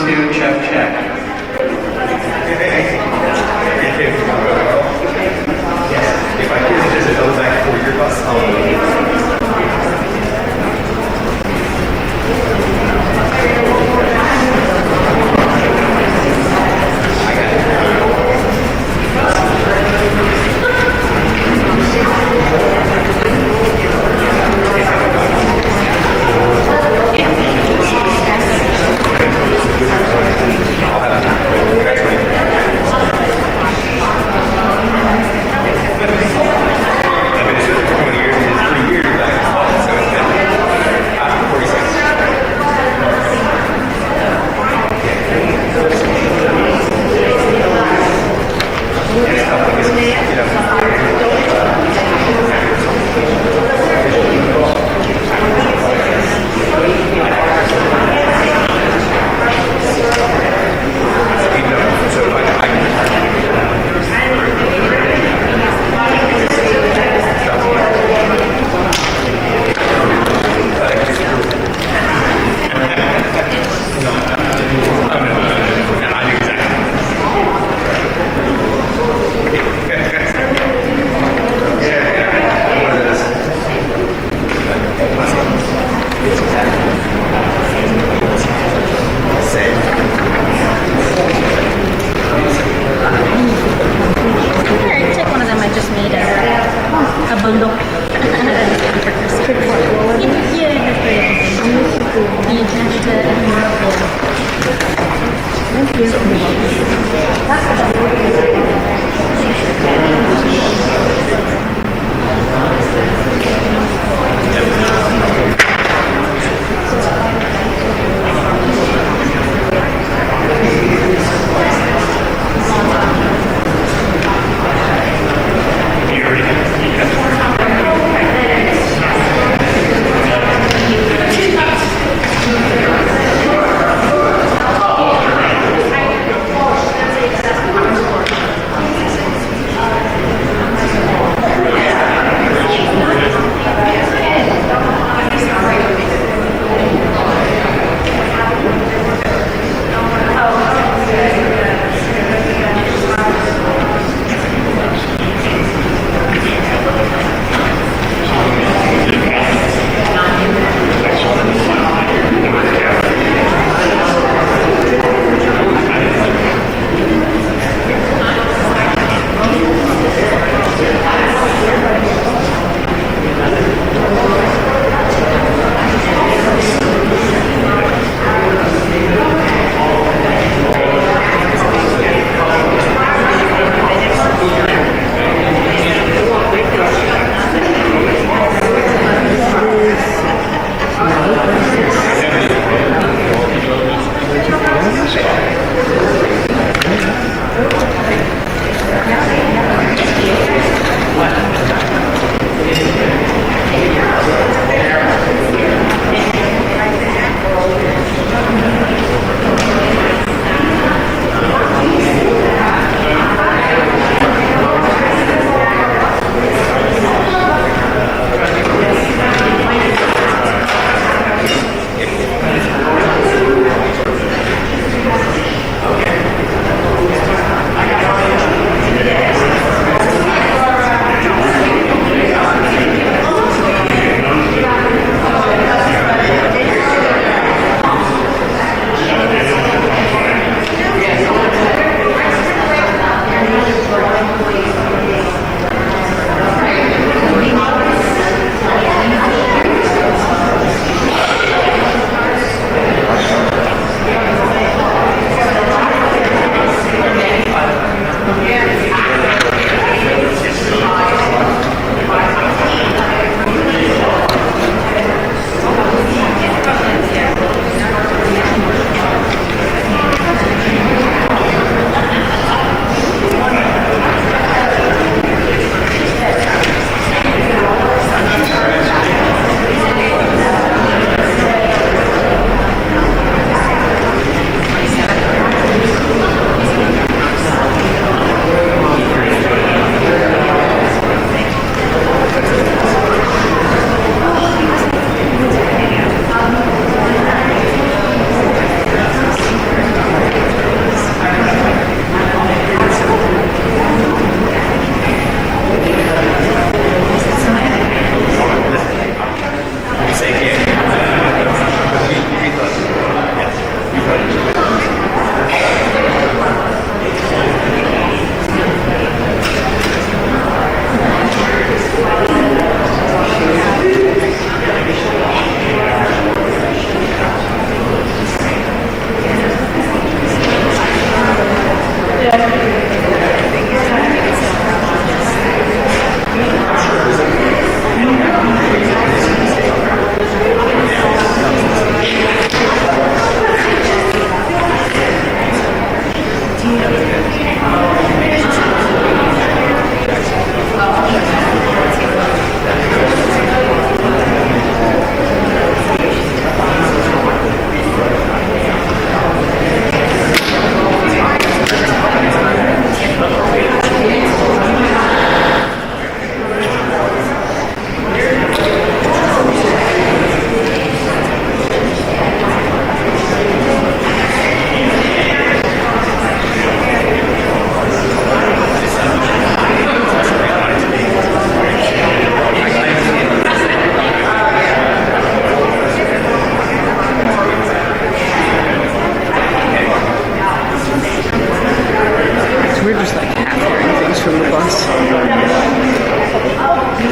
two, check, check. If I hear just it goes back for your bus,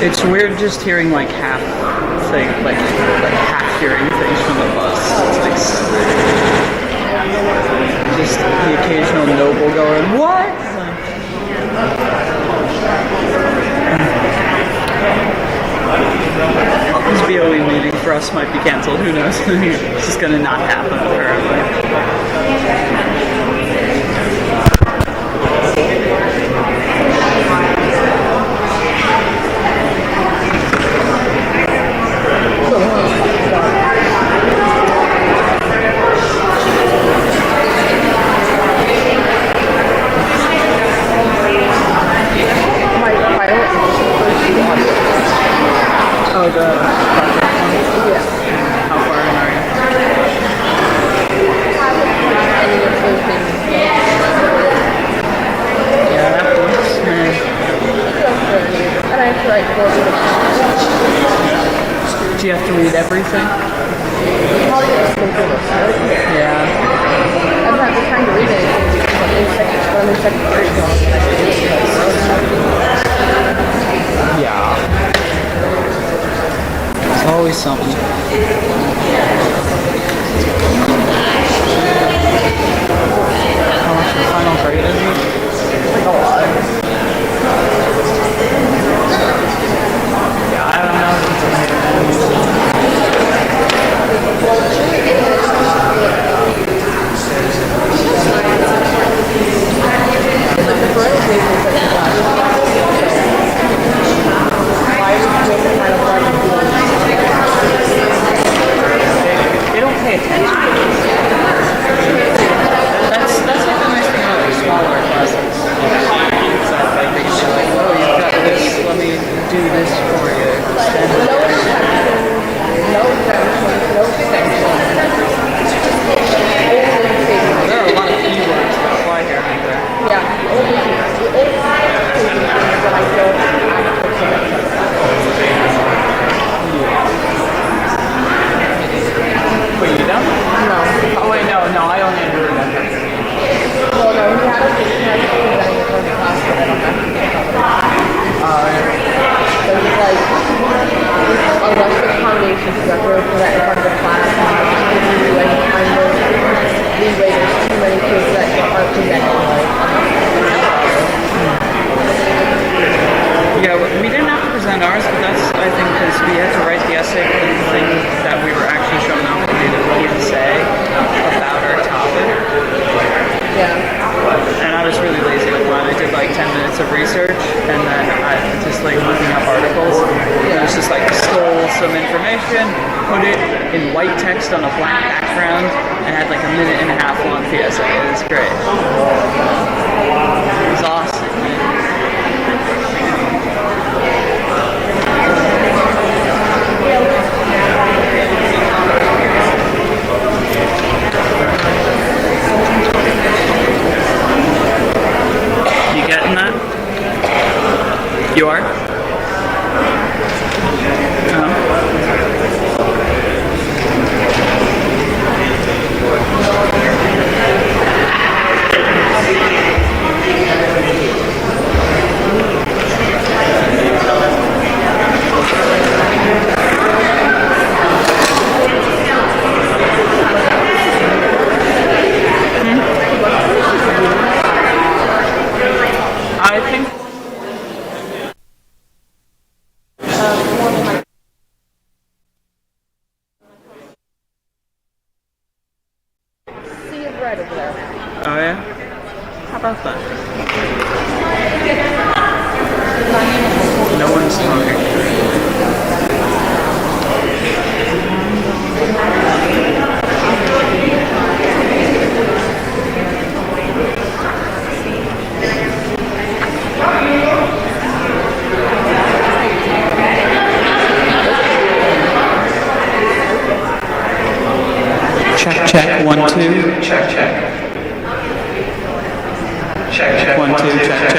It's weird just hearing like half thing, like half hearing things from the bus. It's like just the occasional noble going, what? This BOE meeting for us might be canceled. Who knows? It's just gonna not happen apparently. Oh, the yeah. How far in are you? Yeah, that works, man. And I have to write 4 Do you have to read everything? Probably just computer. Yeah. I don't have the time to read anything when I'm in second grade. Yeah. There's always something. How much the final grade is? Like a lot. Yeah, I don't know. They don't pay attention. That's like the nice thing about like smaller classes. It's that like they can be like, oh, you've got this, let me do this for you. There are a lot of keywords that apply here, aren't there? Wait, you don't? No. Oh wait, no, I only heard that. Well, no, he had a class, but I don't have to. So he's like, unless the foundations you have to put that in front of the class, and I just give you like kind of leeway. There's too many kids that aren't presenting like. Yeah, we didn't have to present ours, but that's, I think, because we had to write the essay for the thing that we were actually showing up to do the PSA about our topic. Yeah. And I was really lazy with mine. I did like 10 minutes of research, and then I just like looking up articles. And it was just like stole some information, put it in white text on a black background, and had like a 1.5-minute long PSA. It was great. It was awesome, man. You getting that? You are? I think C is right over there. oh yeah? How about that? No one's talking. Check, 1, 2. Check. Check. 1, 2, check.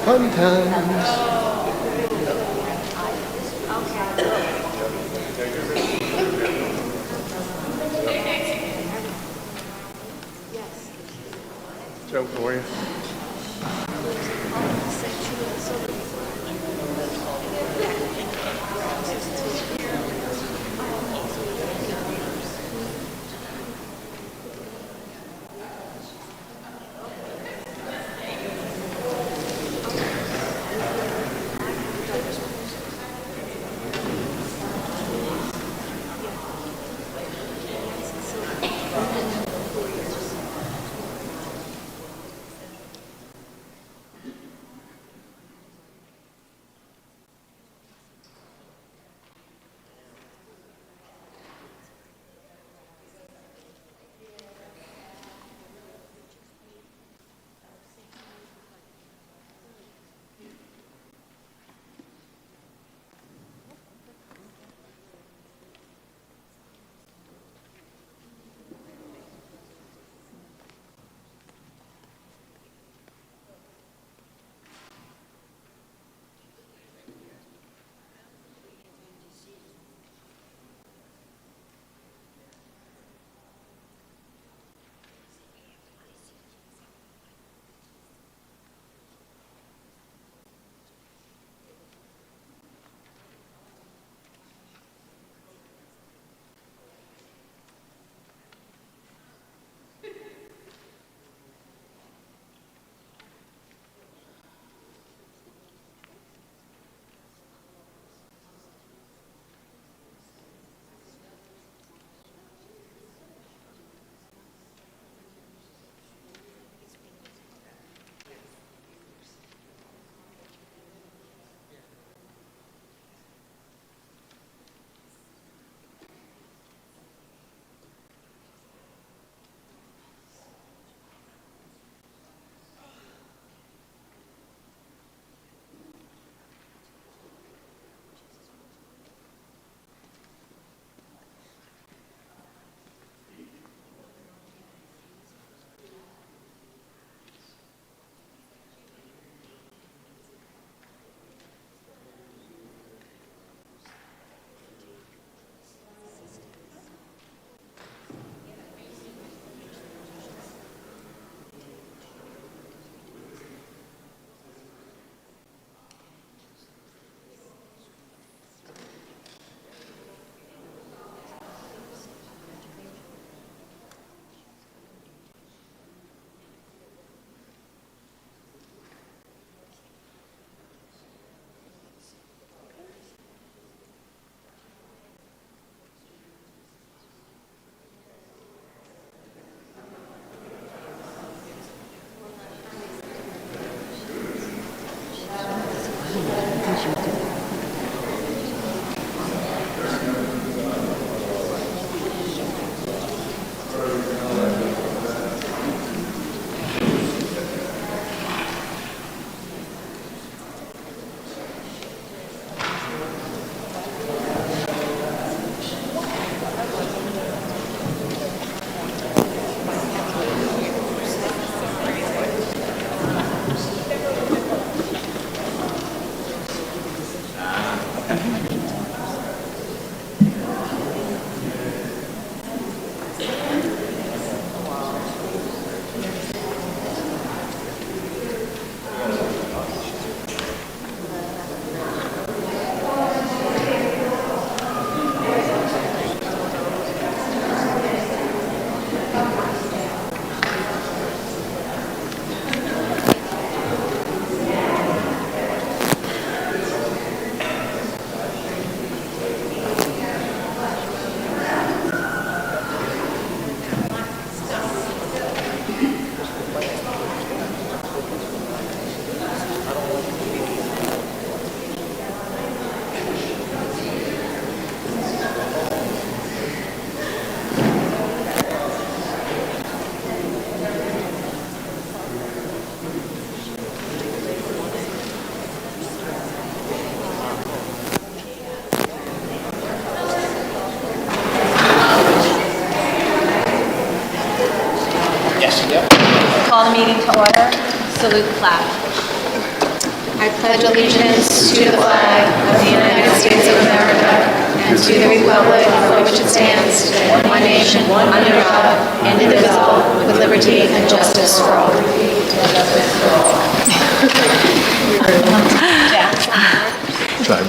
Fun times. Joe, how are you? meeting to order. Salute the flag. I pledge allegiance to the flag of the United States of America and to the republic for which it stands, one nation, under God, indivisible, with liberty and justice for all.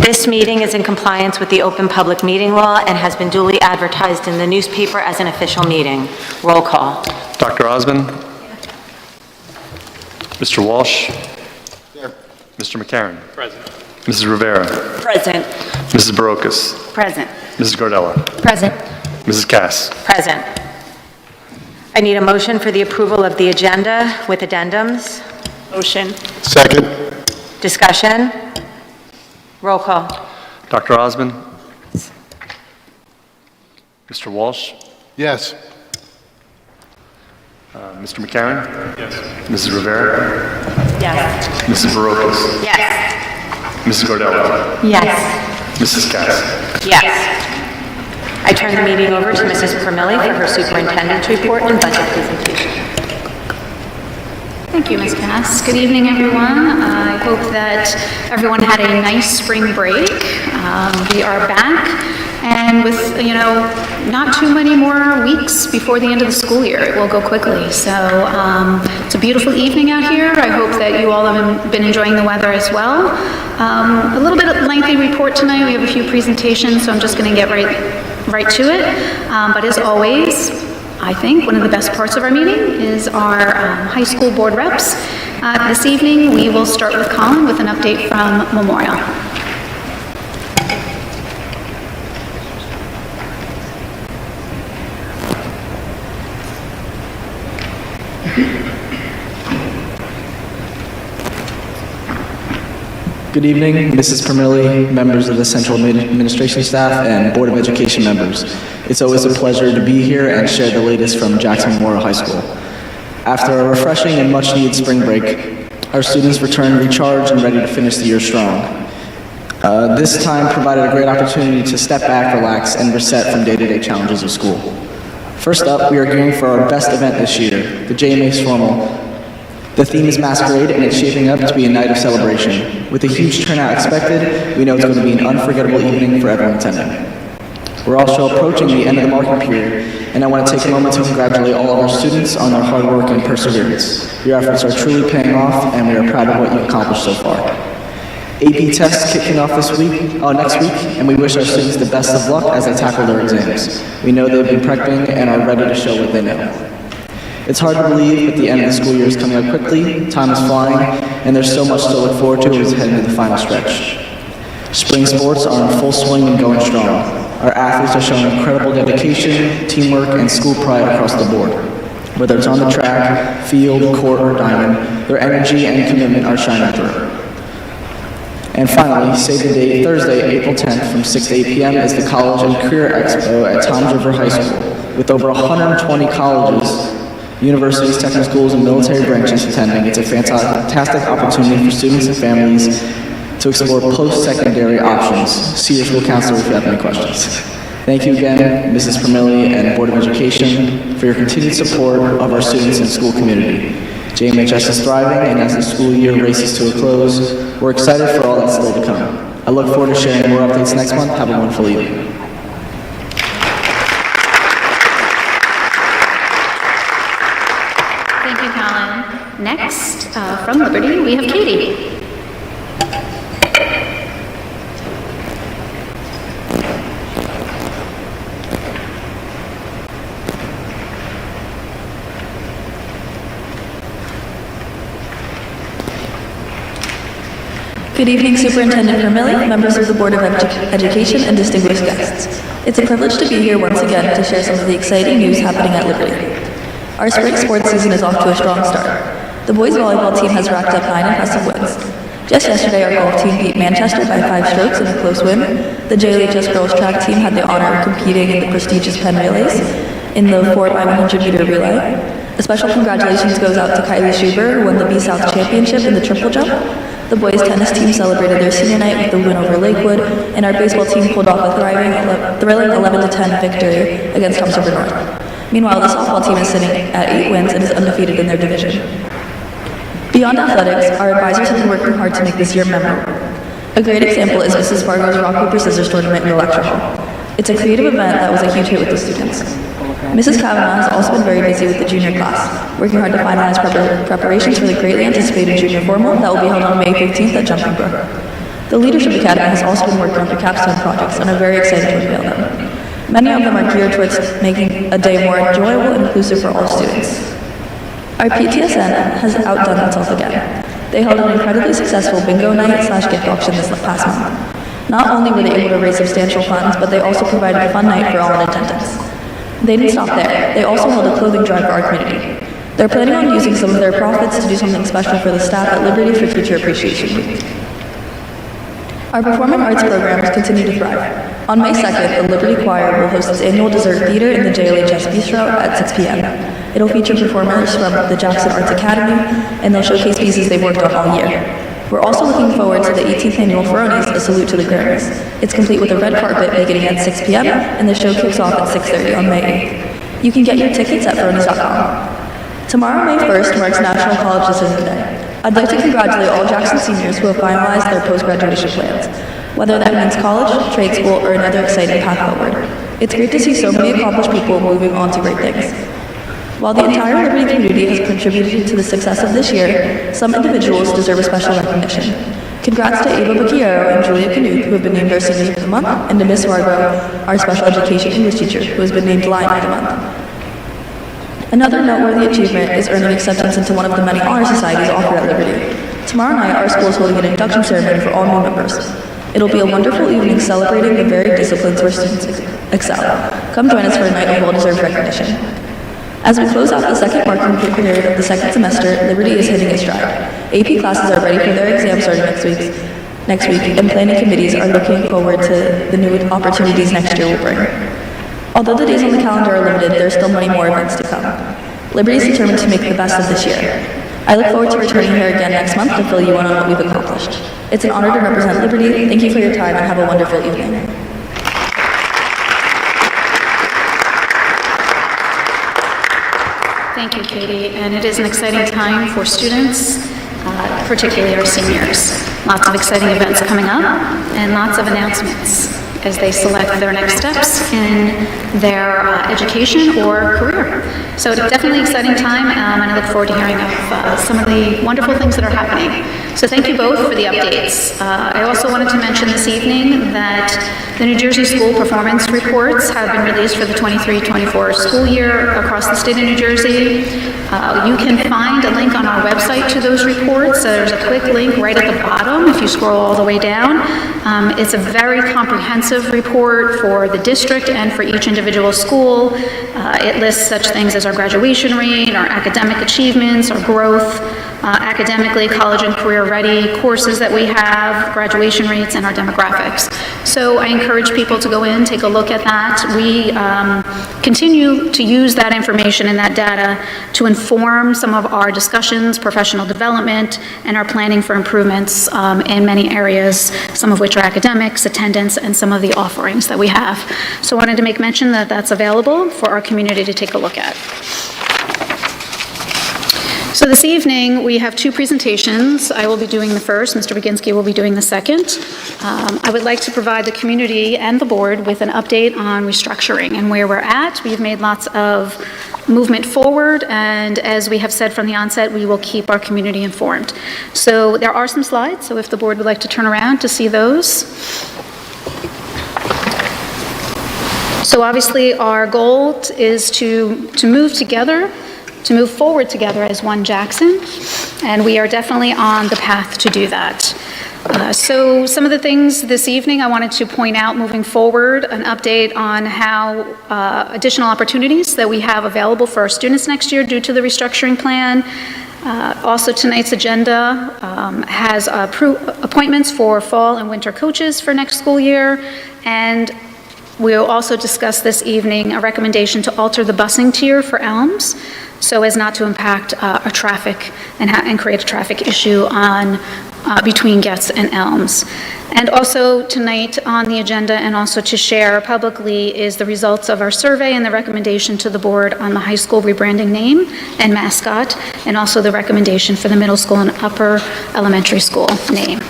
This meeting is in compliance with the Open Public Meeting Law and has been duly advertised in the newspaper as an official meeting. Roll call. Dr. Osmond? Mr. Walsh? Here. Mr. McCarron? Present. Mrs. Rivera? Present. Mrs. Barocas? Present. Mrs. Gardella? Present. Mrs. Cass? Present. I need a motion for the approval of the agenda with addendums. Motion. Second. Discussion. Roll call. Dr. Osmond? Mr. Walsh? Yes. Mr. McCarron? Yes. Mrs. Rivera? Yes. Mrs. Barocas? Yes. Mrs. Gardella? Yes. Mrs. Cass? Yes. I turn the meeting over to Mrs. Permilli for her superintendent's report and budget presentation. Thank you, Ms. Cass. Good evening, everyone. I hope that everyone had a nice spring break. We are back, and with, not too many more weeks before the end of the school year. It will go quickly. So it's a beautiful evening out here. I hope that you all have been enjoying the weather as well. A little bit of a lengthy report tonight. We have a few presentations, so I'm just going to get right to it. But as always, I think one of the best parts of our meeting is our high school board reps. This evening, we will start with Colin with an update from Memorial. Good evening, Mrs. Permilli, members of the Central Administration staff, and Board of Education members. It's always a pleasure to be here and share the latest from Jackson Memorial High School. After a refreshing and much-needed spring break, our students returned recharged and ready to finish the year strong. This time provided a great opportunity to step back, relax, and reset from day-to-day challenges of school. First up, we are gearing for our best event this year, the JMA Swarmal. The theme is Masquerade, and it's shaping up to be a night of celebration. With a huge turnout expected, we know it's going to be an unforgettable evening for everyone attending. We're also approaching the end of the marking period, and I want to take a moment to congratulate all of our students on their hard work and perseverance. Your efforts are truly paying off, and we are proud of what you've accomplished so far. AP tests kicking off next week, and we wish our students the best of luck as they tackle their exams. We know they've been prepping and are ready to show what they know. It's hard to believe, but the end of the school year is coming up quickly, time is flying, and there's so much to look forward to as we head into the final stretch. Spring sports are in full swing and going strong. Our athletes are showing incredible dedication, teamwork, and school pride across the board. Whether it's on the track, field, court, or diamond, their energy and commitment are shining through. And finally, save the date, Thursday, April 10th from 6 to 8 p.m. is the College and Career Expo at Toms River High School. With over 120 colleges, universities, technical schools, and military branches attending, it's a fantastic opportunity for students and families to explore post-secondary options. See your school counselor if you have any questions. Thank you again, Mrs. Permilli and Board of Education, for your continued support of our students and school community. JMHS is thriving, and as the school year races to a close, we're excited for all that's still to come. I look forward to sharing more updates next month. Have a wonderful evening. Thank you, Colin. Next, from Liberty, we have Katie. Good evening, Superintendent Permilli, members of the Board of Education, and distinguished guests. It's a privilege to be here once again to share some of the exciting news happening at Liberty. Our spring sports season is off to a strong start. The boys volleyball team has racked up 9 impressive wins. Just yesterday, our golf team beat Manchester by 5 strokes in a close win. The JLHS girls track team had the honor of competing in the prestigious Penn Relays in the 4x100 meter relay. A special congratulations goes out to Kylie Schreiber, who won the B-South Championship in the triple jump. The boys tennis team celebrated their senior night with the win over Lakewood, and our baseball team pulled off a thrilling 11-10 victory against Toms River North. Meanwhile, the softball team is sitting at 8 wins and is undefeated in their division. Beyond athletics, our advisors have been working hard to make this year memorable. A great example is Mrs. Fargo's Rock, Paper, Scissors tournament in the lecture hall. It's a creative event that was a huge hit with the students. Mrs. Kavanaugh has also been very busy with the junior class, working hard to finalize preparations for the greatly anticipated junior formal that will be held on May 15th at Jumping Brook. The Leadership Academy has also been working on their capstone projects and are very excited to unveil them. Many of them are geared towards making a day more enjoyable and inclusive for all students. Our PTSN has outdone itself again. They held an incredibly successful bingo night/gift auction this past month. Not only were they able to raise substantial funds, but they also provided a fun night for all in attendance. They didn't stop there. They also held a clothing drive for our community. They're planning on using some of their profits to do something special for the staff at Liberty for Teacher Appreciation Week. Our performing arts programs continue to thrive. On May 2nd, the Liberty Choir will host its annual dessert theater in the JLHS Bistro at 6 p.m. It'll feature performers from the Jackson Arts Academy, and they'll showcase pieces they've worked on all year. We're also looking forward to the 18th annual Ferronis, A Salute to the Grammys. It's complete with a red carpet beginning at 6 p.m., and the show kicks off at 6:30 on May 8th. You can get your tickets at ferronis.com. Tomorrow, May 1st, marks National College Decision Day. I'd like to congratulate all Jackson seniors who have finalized their post-graduation plans, whether that means college, trade school, or another exciting path forward. It's great to see so many accomplished people moving on to great things. While the entire Liberty community has contributed to the success of this year, some individuals deserve a special recognition. Congrats to Ava Bacchiero and Julia Canuck, who have been named our Seniors of the Month, and to Miss Fargo, our Special Education English teacher, who has been named Lion of the Month. Another noteworthy achievement is earning acceptance into one of the many honor societies offered at Liberty. Tomorrow night, our school is holding an induction ceremony for all new members. It'll be a wonderful evening celebrating the varied disciplines where students excel. Come join us for a night of well-deserved recognition. As we close out the second marking period of the second semester, Liberty is hitting its stride. AP classes are ready for their exams starting next week, and planning committees are looking forward to the new opportunities next year will bring. Although the days on the calendar are limited, there are still many more events to come. Liberty is determined to make the best of this year. I look forward to returning here again next month to fill you in on what we've accomplished. It's an honor to represent Liberty. Thank you for your time and have a wonderful evening. Thank you, Katie. And it is an exciting time for students, particularly our seniors. Lots of exciting events coming up and lots of announcements as they select their next steps in their education or career. So it's definitely an exciting time, and I look forward to hearing of some of the wonderful things that are happening. So thank you both for the updates. I also wanted to mention this evening that the New Jersey School Performance Reports have been released for the 23-24 school year across the state of New Jersey. You can find a link on our website to those reports. There's a quick link right at the bottom if you scroll all the way down. It's a very comprehensive report for the district and for each individual school. It lists such things as our graduation rate, our academic achievements, our growth, academically, college and career ready courses that we have, graduation rates, and our demographics. So I encourage people to go in, take a look at that. We continue to use that information and that data to inform some of our discussions, professional development, and our planning for improvements in many areas, some of which are academics, attendance, and some of the offerings that we have. So I wanted to make mention that that's available for our community to take a look at. So this evening, we have two presentations. I will be doing the first. Mr. Baginski will be doing the second. I would like to provide the community and the board with an update on restructuring and where we're at. We've made lots of movement forward, and as we have said from the onset, we will keep our community informed. So there are some slides, so if the board would like to turn around to see those. So obviously, our goal is to move together, to move forward together as one Jackson, and we are definitely on the path to do that. So some of the things this evening I wanted to point out moving forward, an update on how additional opportunities that we have available for our students next year due to the restructuring plan. Also tonight's agenda has appointments for fall and winter coaches for next school year, and we'll also discuss this evening a recommendation to alter the busing tier for Elms. so as not to impact a traffic and create a traffic issue on between Getz and Elms. And also tonight on the agenda, and also to share publicly, is the results of our survey and the recommendation to the board on the high school rebranding name and mascot, and also the recommendation for the middle school and upper elementary school name.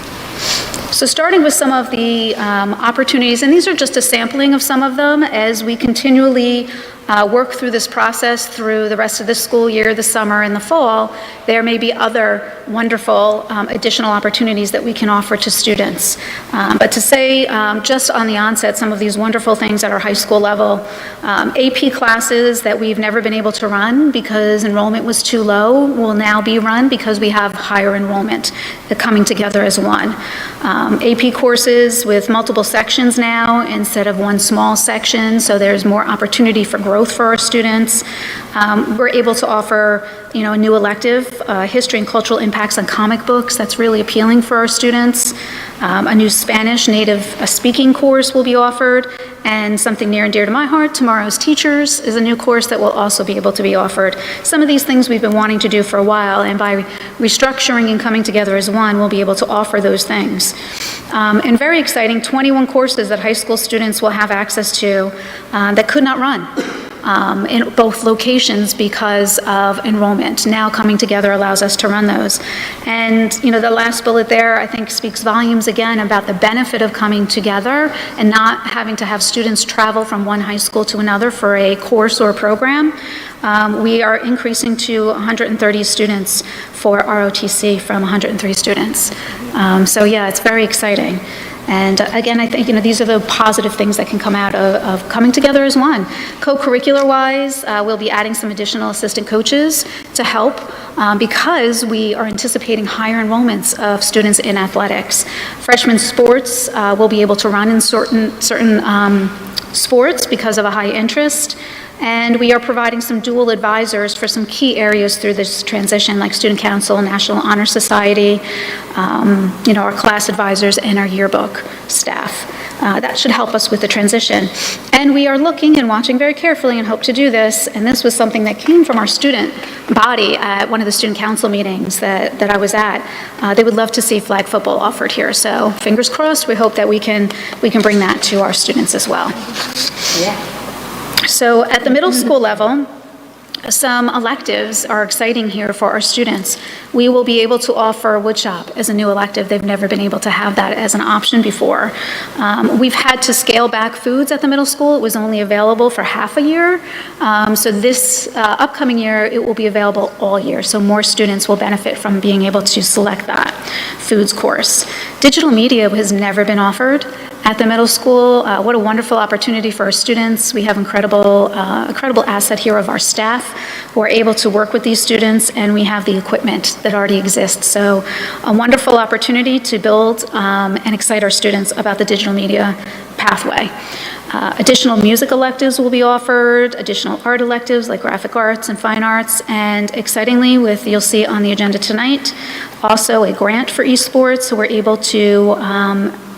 So starting with some of the opportunities, and these are just a sampling of some of them as we continually work through this process through the rest of the school year, the summer and the fall, there may be other wonderful additional opportunities that we can offer to students. But to say just on the onset some of these wonderful things at our high school level, AP classes that we've never been able to run because enrollment was too low will now be run because we have higher enrollment coming together as one. AP courses with multiple sections now instead of one small section, so there's more opportunity for growth for our students. We're able to offer, a new elective, history and cultural impacts on comic books. That's really appealing for our students. A new Spanish native speaking course will be offered, and something near and dear to my heart, Tomorrow's Teachers is a new course that will also be able to be offered. Some of these things we've been wanting to do for a while, and by restructuring and coming together as one, we'll be able to offer those things. And very exciting, 21 courses that high school students will have access to that could not run in both locations because of enrollment. Now coming together allows us to run those. And the last bullet there I think speaks volumes again about the benefit of coming together and not having to have students travel from one high school to another for a course or a program. We are increasing to 130 students for ROTC from 103 students. So yeah, it's very exciting. And again, I think these are the positive things that can come out of coming together as one. Co-curricular-wise, we'll be adding some additional assistant coaches to help because we are anticipating higher enrollments of students in athletics. Freshman sports will be able to run in certain sports because of a high interest. And we are providing some dual advisors for some key areas through this transition, like Student Council, National Honor Society, our class advisors, and our yearbook staff. That should help us with the transition. And we are looking and watching very carefully and hope to do this, and this was something that came from our student body at one of the Student Council meetings that I was at. They would love to see flag football offered here, so fingers crossed, we hope that we can bring that to our students as well. Yeah. So at the middle school level, some electives are exciting here for our students. We will be able to offer woodshop as a new elective. They've never been able to have that as an option before. We've had to scale back foods at the middle school. It was only available for half a year. So this upcoming year, it will be available all year. So more students will benefit from being able to select that foods course. Digital media has never been offered at the middle school. What a wonderful opportunity for our students. We have incredible asset here of our staff who are able to work with these students, and we have the equipment that already exists. So a wonderful opportunity to build and excite our students about the digital media pathway. Additional music electives will be offered, additional art electives like graphic arts and fine arts, and excitingly, you'll see on the agenda tonight, also a grant for esports, so we're able to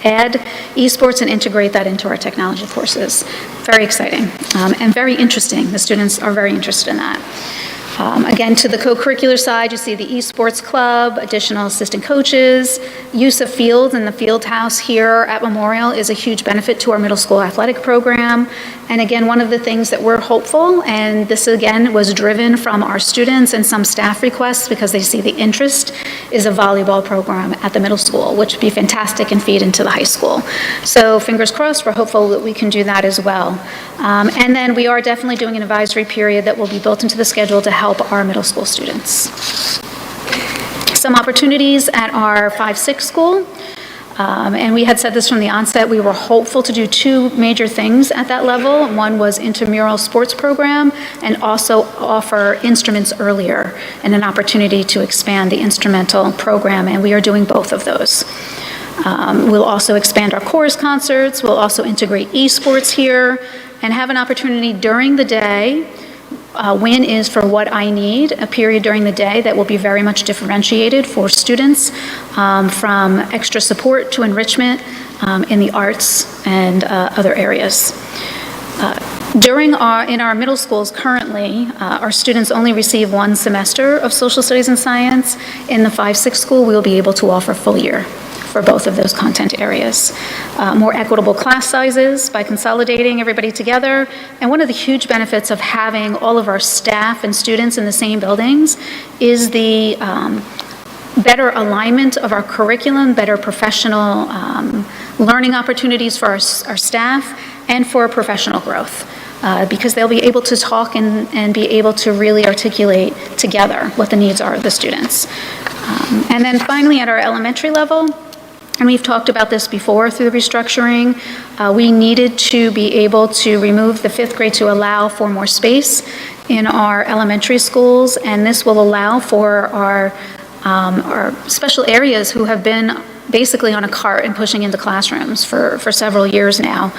add esports and integrate that into our technology courses. Very exciting and very interesting. The students are very interested in that. Again, to the co-curricular side, you see the esports club, additional assistant coaches, use of fields in the field house here at Memorial is a huge benefit to our middle school athletic program. And again, one of the things that we're hopeful, and this again was driven from our students and some staff requests because they see the interest, is a volleyball program at the middle school, which would be fantastic and feed into the high school. So fingers crossed, we're hopeful that we can do that as well. And then we are definitely doing an advisory period that will be built into the schedule to help our middle school students. Some opportunities at our 5-6 school. And we had said this from the onset, we were hopeful to do two major things at that level. One was intramural sports program and also offer instruments earlier and an opportunity to expand the instrumental program, and we are doing both of those. We'll also expand our chorus concerts. We'll also integrate esports here and have an opportunity during the day. WIN is for What I Need, a period during the day that will be very much differentiated for students from extra support to enrichment in the arts and other areas. In our middle schools currently, our students only receive one semester of social studies and science. In the 5-6 school, we will be able to offer full year for both of those content areas. More equitable class sizes by consolidating everybody together. And one of the huge benefits of having all of our staff and students in the same buildings is the better alignment of our curriculum, better professional learning opportunities for our staff, and for professional growth. Because they'll be able to talk and be able to really articulate together what the needs are of the students. And then finally, at our elementary level, and we've talked about this before through the restructuring, we needed to be able to remove the 5th grade to allow for more space in our elementary schools, and this will allow for our special areas who have been basically on a cart and pushing into classrooms for several years now,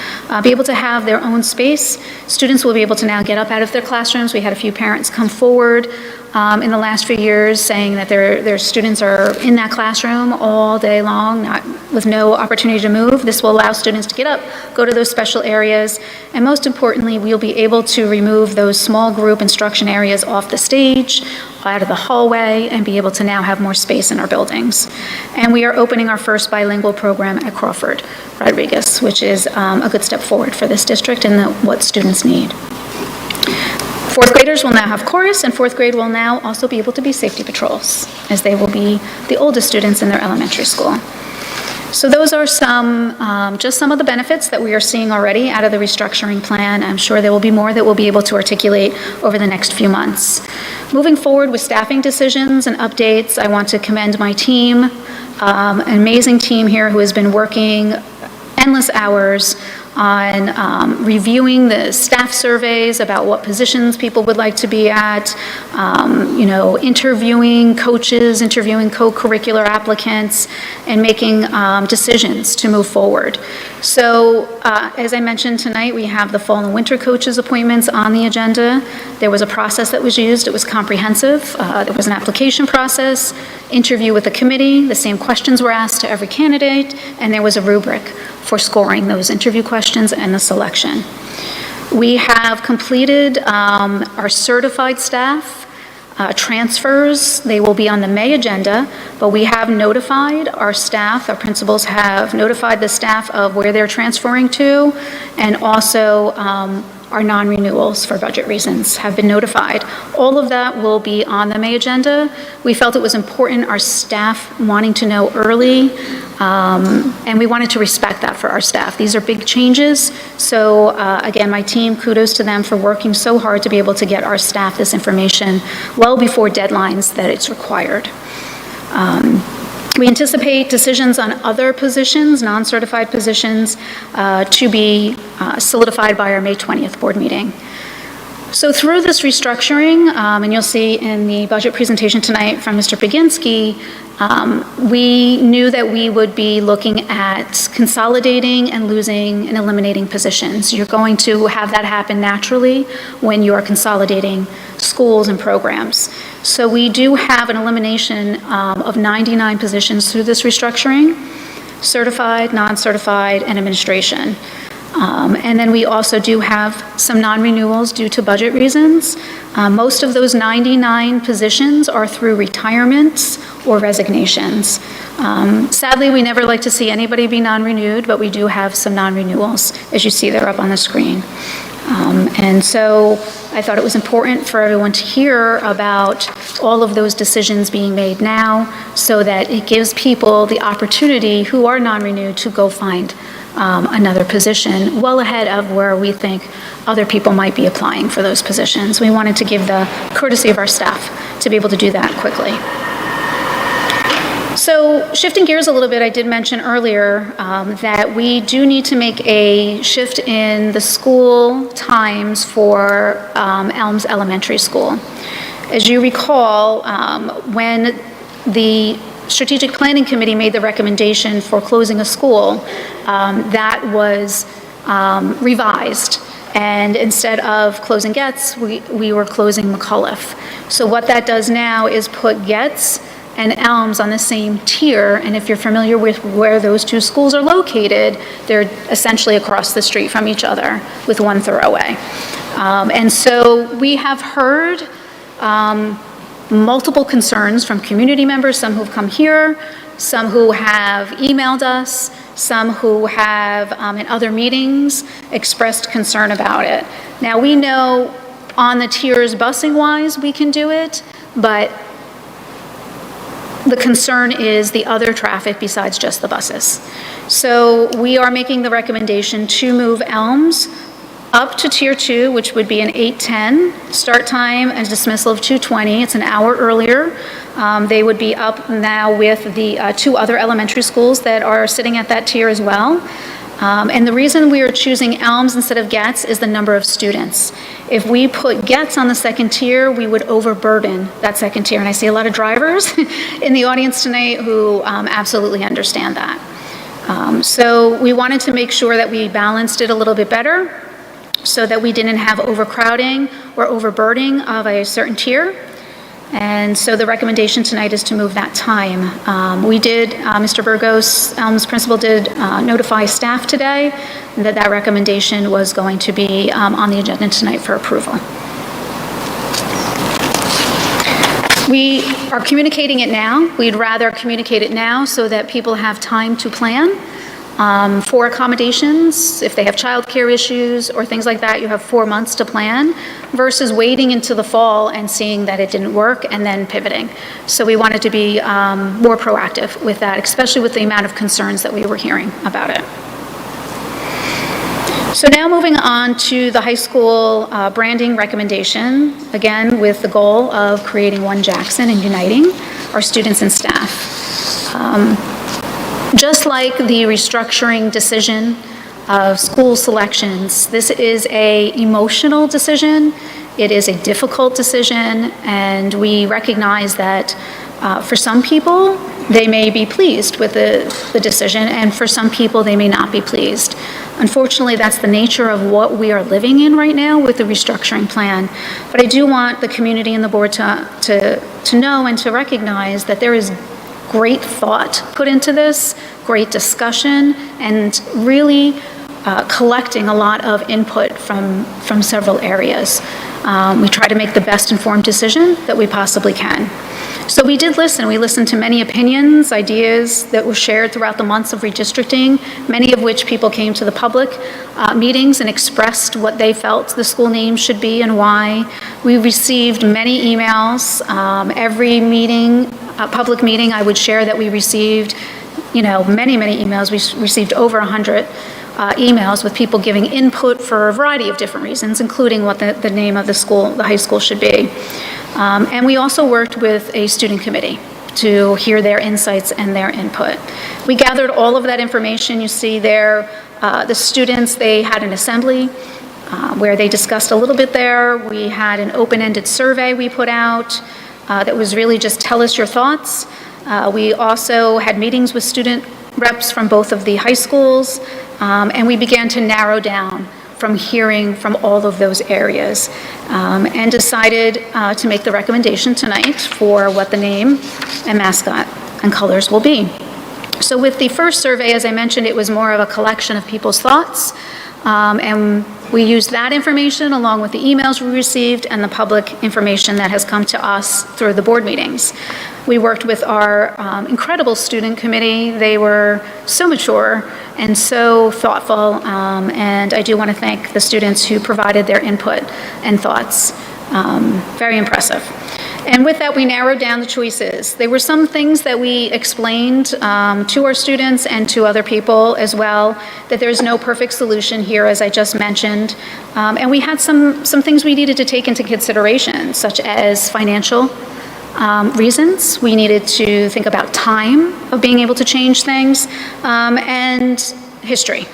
be able to have their own space. Students will be able to now get up out of their classrooms. We had a few parents come forward in the last few years saying that their students are in that classroom all day long, with no opportunity to move. This will allow students to get up, go to those special areas, and most importantly, we'll be able to remove those small group instruction areas off the stage, out of the hallway, and be able to now have more space in our buildings. And we are opening our first bilingual program at Crawford Rodriguez, which is a good step forward for this district and what students need. 4th graders will now have chorus, and 4th grade will now also be able to be safety patrols, as they will be the oldest students in their elementary school. So those are just some of the benefits that we are seeing already out of the restructuring plan. I'm sure there will be more that we'll be able to articulate over the next few months. Moving forward with staffing decisions and updates, I want to commend my team, an amazing team here who has been working endless hours on reviewing the staff surveys about what positions people would like to be at, interviewing coaches, interviewing co-curricular applicants, and making decisions to move forward. So, as I mentioned tonight, we have the fall and winter coaches appointments on the agenda. There was a process that was used. It was comprehensive. There was an application process, interview with the committee, the same questions were asked to every candidate, and there was a rubric for scoring those interview questions and the selection. We have completed our certified staff transfers. They will be on the May agenda, but we have notified our staff, our principals have notified the staff of where they're transferring to, and also our non-renewals for budget reasons have been notified. All of that will be on the May agenda. We felt it was important, our staff wanting to know early, and we wanted to respect that for our staff. These are big changes, so again, my team, kudos to them for working so hard to be able to get our staff this information well before deadlines that it's required. We anticipate decisions on other positions, non-certified positions, to be solidified by our May 20th board meeting. So through this restructuring, and you'll see in the budget presentation tonight from Mr. Baginski, we knew that we would be looking at consolidating and losing and eliminating positions. You're going to have that happen naturally when you are consolidating schools and programs. So we do have an elimination of 99 positions through this restructuring, certified, non-certified, and administration. And then we also do have some non-renewals due to budget reasons. Most of those 99 positions are through retirements or resignations. Sadly, we never like to see anybody be non-renewed, but we do have some non-renewals. As you see, they're up on the screen. And so I thought it was important for everyone to hear about all of those decisions being made now, so that it gives people the opportunity who are non-renewed to go find another position well ahead of where we think other people might be applying for those positions. We wanted to give the courtesy of our staff to be able to do that quickly. So shifting gears a little bit, I did mention earlier that we do need to make a shift in the school times for Elms Elementary School. As you recall, when the Strategic Planning Committee made the recommendation for closing a school, that was revised. And instead of closing Getz, we were closing McAuliffe. So what that does now is put Getz and Elms on the same tier. And if you're familiar with where those two schools are located, they're essentially across the street from each other with one thoroughway. And so we have heard multiple concerns from community members, some who've come here, some who have emailed us, some who have in other meetings expressed concern about it. Now we know on the tiers busing wise we can do it, but the concern is the other traffic besides just the buses. So we are making the recommendation to move Elms up to Tier 2, which would be an 8:10 start time and dismissal of 2:20. It's an hour earlier. They would be up now with the two other elementary schools that are sitting at that tier as well. And the reason we are choosing Elms instead of Getz is the number of students. If we put Getz on the second tier, we would overburden that second tier. And I see a lot of drivers in the audience tonight who absolutely understand that. So we wanted to make sure that we balanced it a little bit better so that we didn't have overcrowding or overburdening of a certain tier. And so the recommendation tonight is to move that time. We did, Mr. Burgos, Elms principal did notify staff today that that recommendation was going to be on the agenda tonight for approval. We are communicating it now. We'd rather communicate it now so that people have time to plan for accommodations. If they have childcare issues or things like that, you have 4 months to plan versus waiting into the fall and seeing that it didn't work and then pivoting. So we wanted to be more proactive with that, especially with the amount of concerns that we were hearing about it. So now moving on to the high school branding recommendation, again with the goal of creating one Jackson and uniting our students and staff. Just like the restructuring decision of school selections, this is an emotional decision. It is a difficult decision, and we recognize that for some people, they may be pleased with the decision, and for some people, they may not be pleased. Unfortunately, that's the nature of what we are living in right now with the restructuring plan. But I do want the community and the board to know and to recognize that there is great thought put into this, great discussion, and really collecting a lot of input from several areas. We try to make the best informed decision that we possibly can. So we did listen. We listened to many opinions, ideas that were shared throughout the months of redistricting, many of which people came to the public meetings and expressed what they felt the school name should be and why. We received many emails. Every meeting, public meeting, I would share that we received, many emails. We received over 100 emails with people giving input for a variety of different reasons, including what the name of the school, the high school should be. And we also worked with a student committee to hear their insights and their input. We gathered all of that information. You see there, the students, they had an assembly where they discussed a little bit there. We had an open-ended survey we put out that was really just tell us your thoughts. We also had meetings with student reps from both of the high schools, and we began to narrow down from hearing from all of those areas, and decided to make the recommendation tonight for what the name and mascot and colors will be. So with the first survey, as I mentioned, it was more of a collection of people's thoughts, and we used that information along with the emails we received and the public information that has come to us through the board meetings. We worked with our incredible student committee. They were so mature and so thoughtful, and I do want to thank the students who provided their input and thoughts. Very impressive. And with that, we narrowed down the choices. There were some things that we explained to our students and to other people as well, that there's no perfect solution here, as I just mentioned. And we had some things we needed to take into consideration, such as financial reasons. We needed to think about time of being able to change things, and history.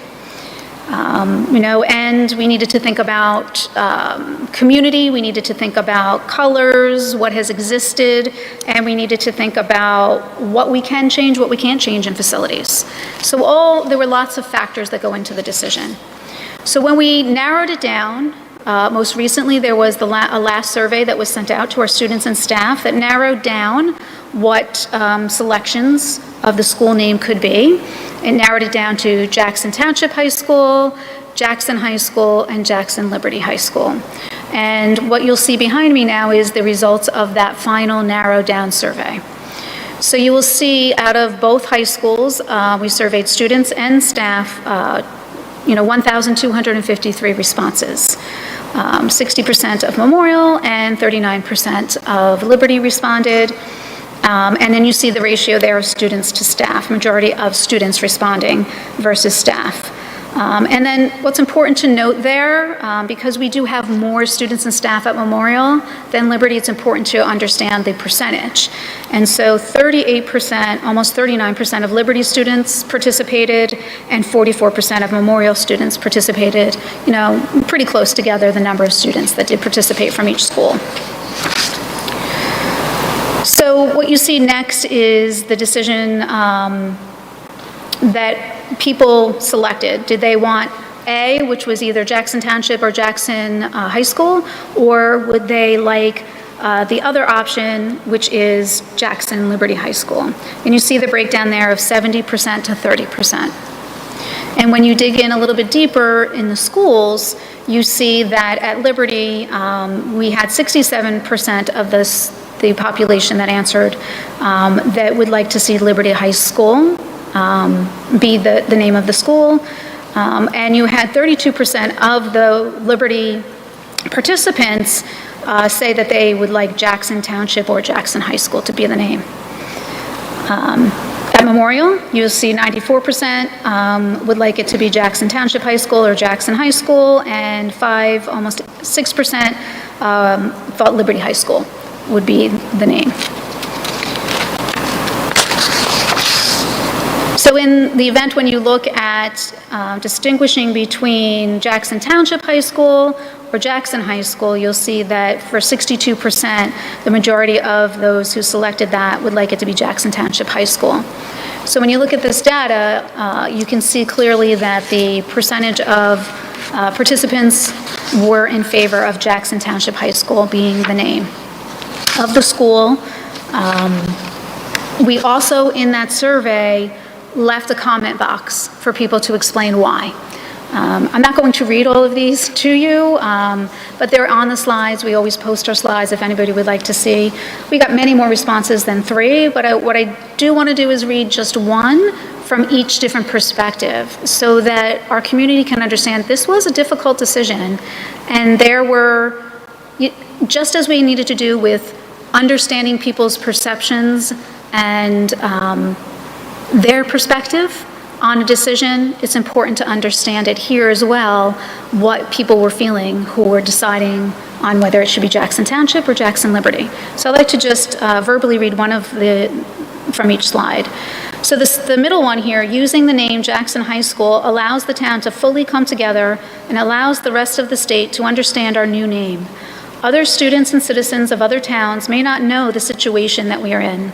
And we needed to think about community, we needed to think about colors, what has existed, and we needed to think about what we can change, what we can't change in facilities. So there were lots of factors that go into the decision. So when we narrowed it down, Most recently, there was a last survey that was sent out to our students and staff that narrowed down what selections of the school name could be. It narrowed it down to Jackson Township High School, Jackson High School, and Jackson Liberty High School. And what you'll see behind me now is the results of that final narrowed down survey. So you will see out of both high schools, we surveyed students and staff, 1,253 responses. 60% of Memorial and 39% of Liberty responded. And then you see the ratio there of students to staff, majority of students responding versus staff. And then what's important to note there, because we do have more students and staff at Memorial than Liberty, it's important to understand the percentage. And so 38%, almost 39% of Liberty students participated, and 44% of Memorial students participated, pretty close together, the number of students that did participate from each school. So what you see next is the decision that people selected. Did they want A, which was either Jackson Township or Jackson High School, or would they like the other option, which is Jackson Liberty High School? And you see the breakdown there of 70% to 30%. And when you dig in a little bit deeper in the schools, you see that at Liberty, we had 67% of the population that answered that would like to see Liberty High School be the name of the school. And you had 32% of the Liberty participants say that they would like Jackson Township or Jackson High School to be the name. At Memorial, you'll see 94% would like it to be Jackson Township High School or Jackson High School, and almost 6% thought Liberty High School would be the name. So in the event when you look at distinguishing between Jackson Township High School or Jackson High School, you'll see that for 62%, the majority of those who selected that would like it to be Jackson Township High School. So when you look at this data, you can see clearly that the percentage of participants were in favor of Jackson Township High School being the name of the school. We also, in that survey, left a comment box for people to explain why. I'm not going to read all of these to you, but they're on the slides. We always post our slides if anybody would like to see. We got many more responses than 3, but what I do want to do is read just one from each different perspective so that our community can understand this was a difficult decision, and there were, just as we needed to do with understanding people's perceptions and their perspective on a decision, it's important to understand it here as well, what people were feeling who were deciding on whether it should be Jackson Township or Jackson Liberty. So I'd like to just verbally read one from each slide. So the middle one here, using the name Jackson High School allows the town to fully come together and allows the rest of the state to understand our new name. Other students and citizens of other towns may not know the situation that we are in.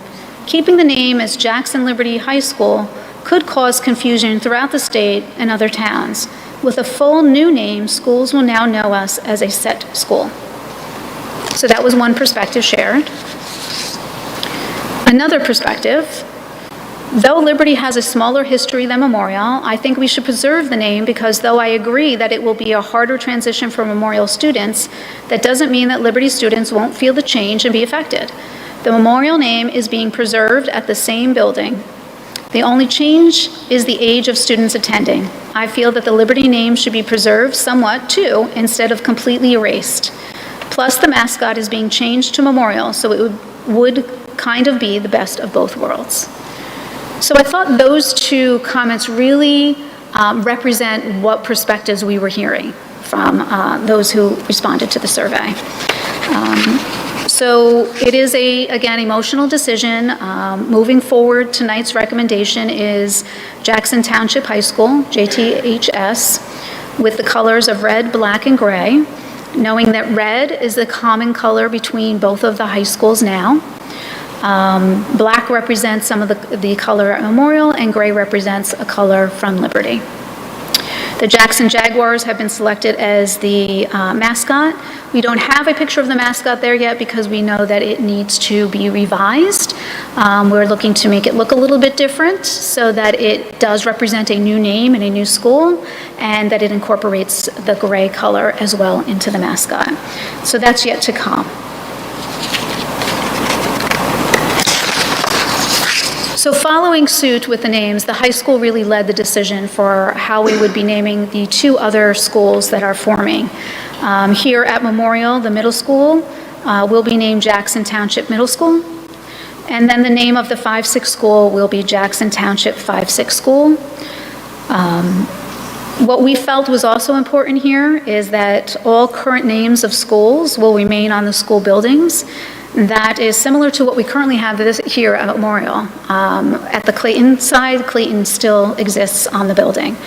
Keeping the name as Jackson Liberty High School could cause confusion throughout the state and other towns. With a full new name, schools will now know us as a set school. So that was one perspective shared. Another perspective, though Liberty has a smaller history than Memorial, I think we should preserve the name because though I agree that it will be a harder transition for Memorial students, that doesn't mean that Liberty students won't feel the change and be affected. The Memorial name is being preserved at the same building. The only change is the age of students attending. I feel that the Liberty name should be preserved somewhat too, instead of completely erased. Plus the mascot is being changed to Memorial, so it would kind of be the best of both worlds. So I thought those two comments really represent what perspectives we were hearing from those who responded to the survey. So it is again, emotional decision. Moving forward, tonight's recommendation is Jackson Township High School, JTHS, with the colors of red, black, and gray, knowing that red is the common color between both of the high schools now. Black represents some of the color at Memorial, and gray represents a color from Liberty. The Jackson Jaguars have been selected as the mascot. We don't have a picture of the mascot there yet because we know that it needs to be revised. We're looking to make it look a little bit different so that it does represent a new name and a new school, and that it incorporates the gray color as well into the mascot. So that's yet to come. So following suit with the names, the high school really led the decision for how we would be naming the two other schools that are forming. Here at Memorial, the middle school will be named Jackson Township Middle School. And then the name of the 5-6 school will be Jackson Township 5-6 School. What we felt was also important here is that all current names of schools will remain on the school buildings. That is similar to what we currently have here at Memorial. At the Clayton side, Clayton still exists on the building.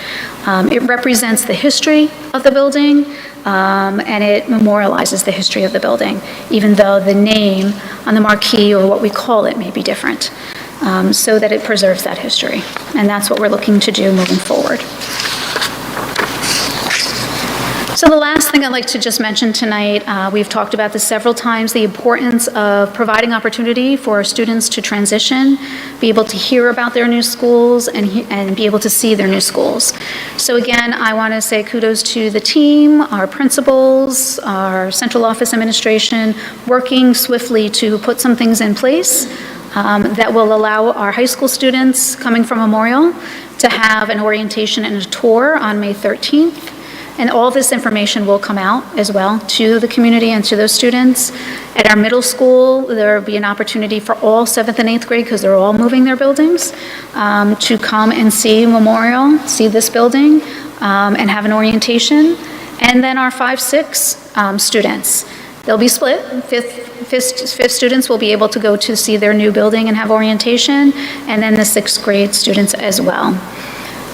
It represents the history of the building, and it memorializes the history of the building, even though the name on the marquee, or what we call it, may be different, so that it preserves that history. And that's what we're looking to do moving forward. So the last thing I'd like to just mention tonight, we've talked about this several times, the importance of providing opportunity for our students to transition, be able to hear about their new schools, and be able to see their new schools. So again, I want to say kudos to the team, our principals, our central office administration, working swiftly to put some things in place that will allow our high school students coming from Memorial to have an orientation and a tour on May 13th. And all this information will come out as well to the community and to those students. At our middle school, there will be an opportunity for all 7th and 8th grade, because they're all moving their buildings, to come and see Memorial, see this building, and have an orientation. And then our 5-6 students, they'll be split. Fifth students will be able to go to see their new building and have orientation, and then the 6th grade students as well.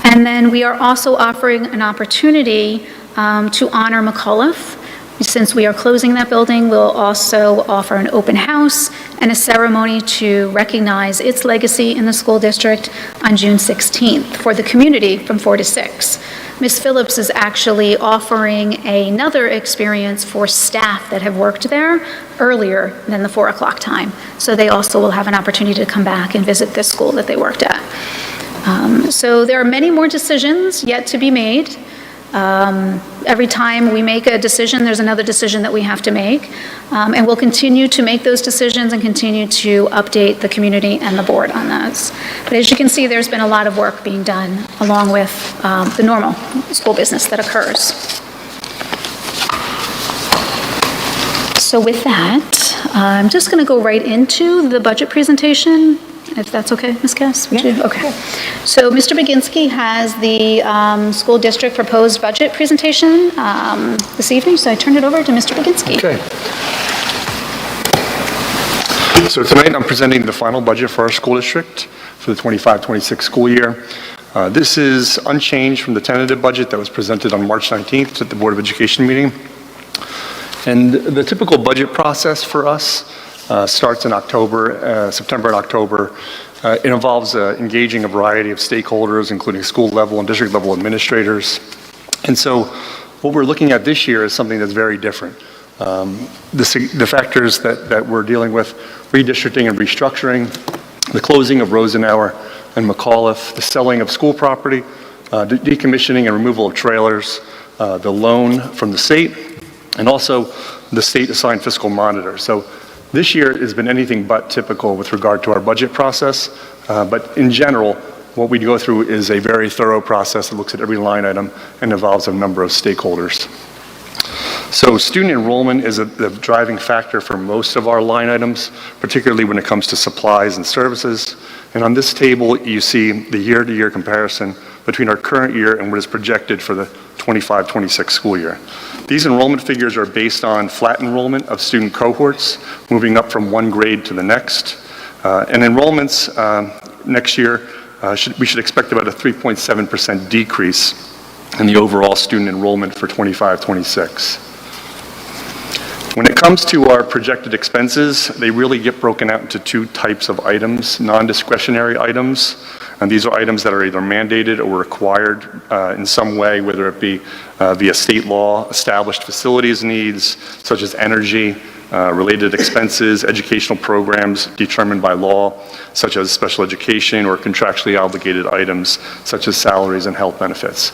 And then we are also offering an opportunity to honor McAuliffe. Since we are closing that building, we'll also offer an open house and a ceremony to recognize its legacy in the school district on June 16th for the community from 4 to 6. Ms. Phillips is actually offering another experience for staff that have worked there earlier than the 4 o'clock time. So they also will have an opportunity to come back and visit this school that they worked at. So there are many more decisions yet to be made. Every time we make a decision, there's another decision that we have to make. And we'll continue to make those decisions and continue to update the community and the board on those. But as you can see, there's been a lot of work being done along with the normal school business that occurs. So with that, I'm just going to go right into the budget presentation. If that's okay, Ms. Cass? Yeah. Okay. So Mr. Baginski has the school district proposed budget presentation this evening, so I turn it over to Mr. Baginski. Okay. So tonight I'm presenting the final budget for our school district for the 25-26 school year. This is unchanged from the tentative budget that was presented on March 19th at the Board of Education meeting. And the typical budget process for us starts in September and October. It involves engaging a variety of stakeholders, including school level and district level administrators. And so what we're looking at this year is something that's very different. The factors that we're dealing with, redistricting and restructuring, the closing of Rosenauer and McAuliffe, the selling of school property, decommissioning and removal of trailers, the loan from the state, and also the state assigned fiscal monitor. So this year has been anything but typical with regard to our budget process, but in general, what we go through is a very thorough process that looks at every line item and involves a number of stakeholders. So student enrollment is the driving factor for most of our line items, particularly when it comes to supplies and services. And on this table, you see the year-to-year comparison between our current year and what is projected for the 25-26 school year. These enrollment figures are based on flat enrollment of student cohorts, moving up from one grade to the next. And enrollments next year, we should expect about a 3.7% decrease in the overall student enrollment for 25-26. When it comes to our projected expenses, they really get broken out into two types of items: non-discretionary items And these are items that are either mandated or required in some way, whether it be via state law, established facilities needs, such as energy, related expenses, educational programs determined by law, such as special education, or contractually obligated items, such as salaries and health benefits.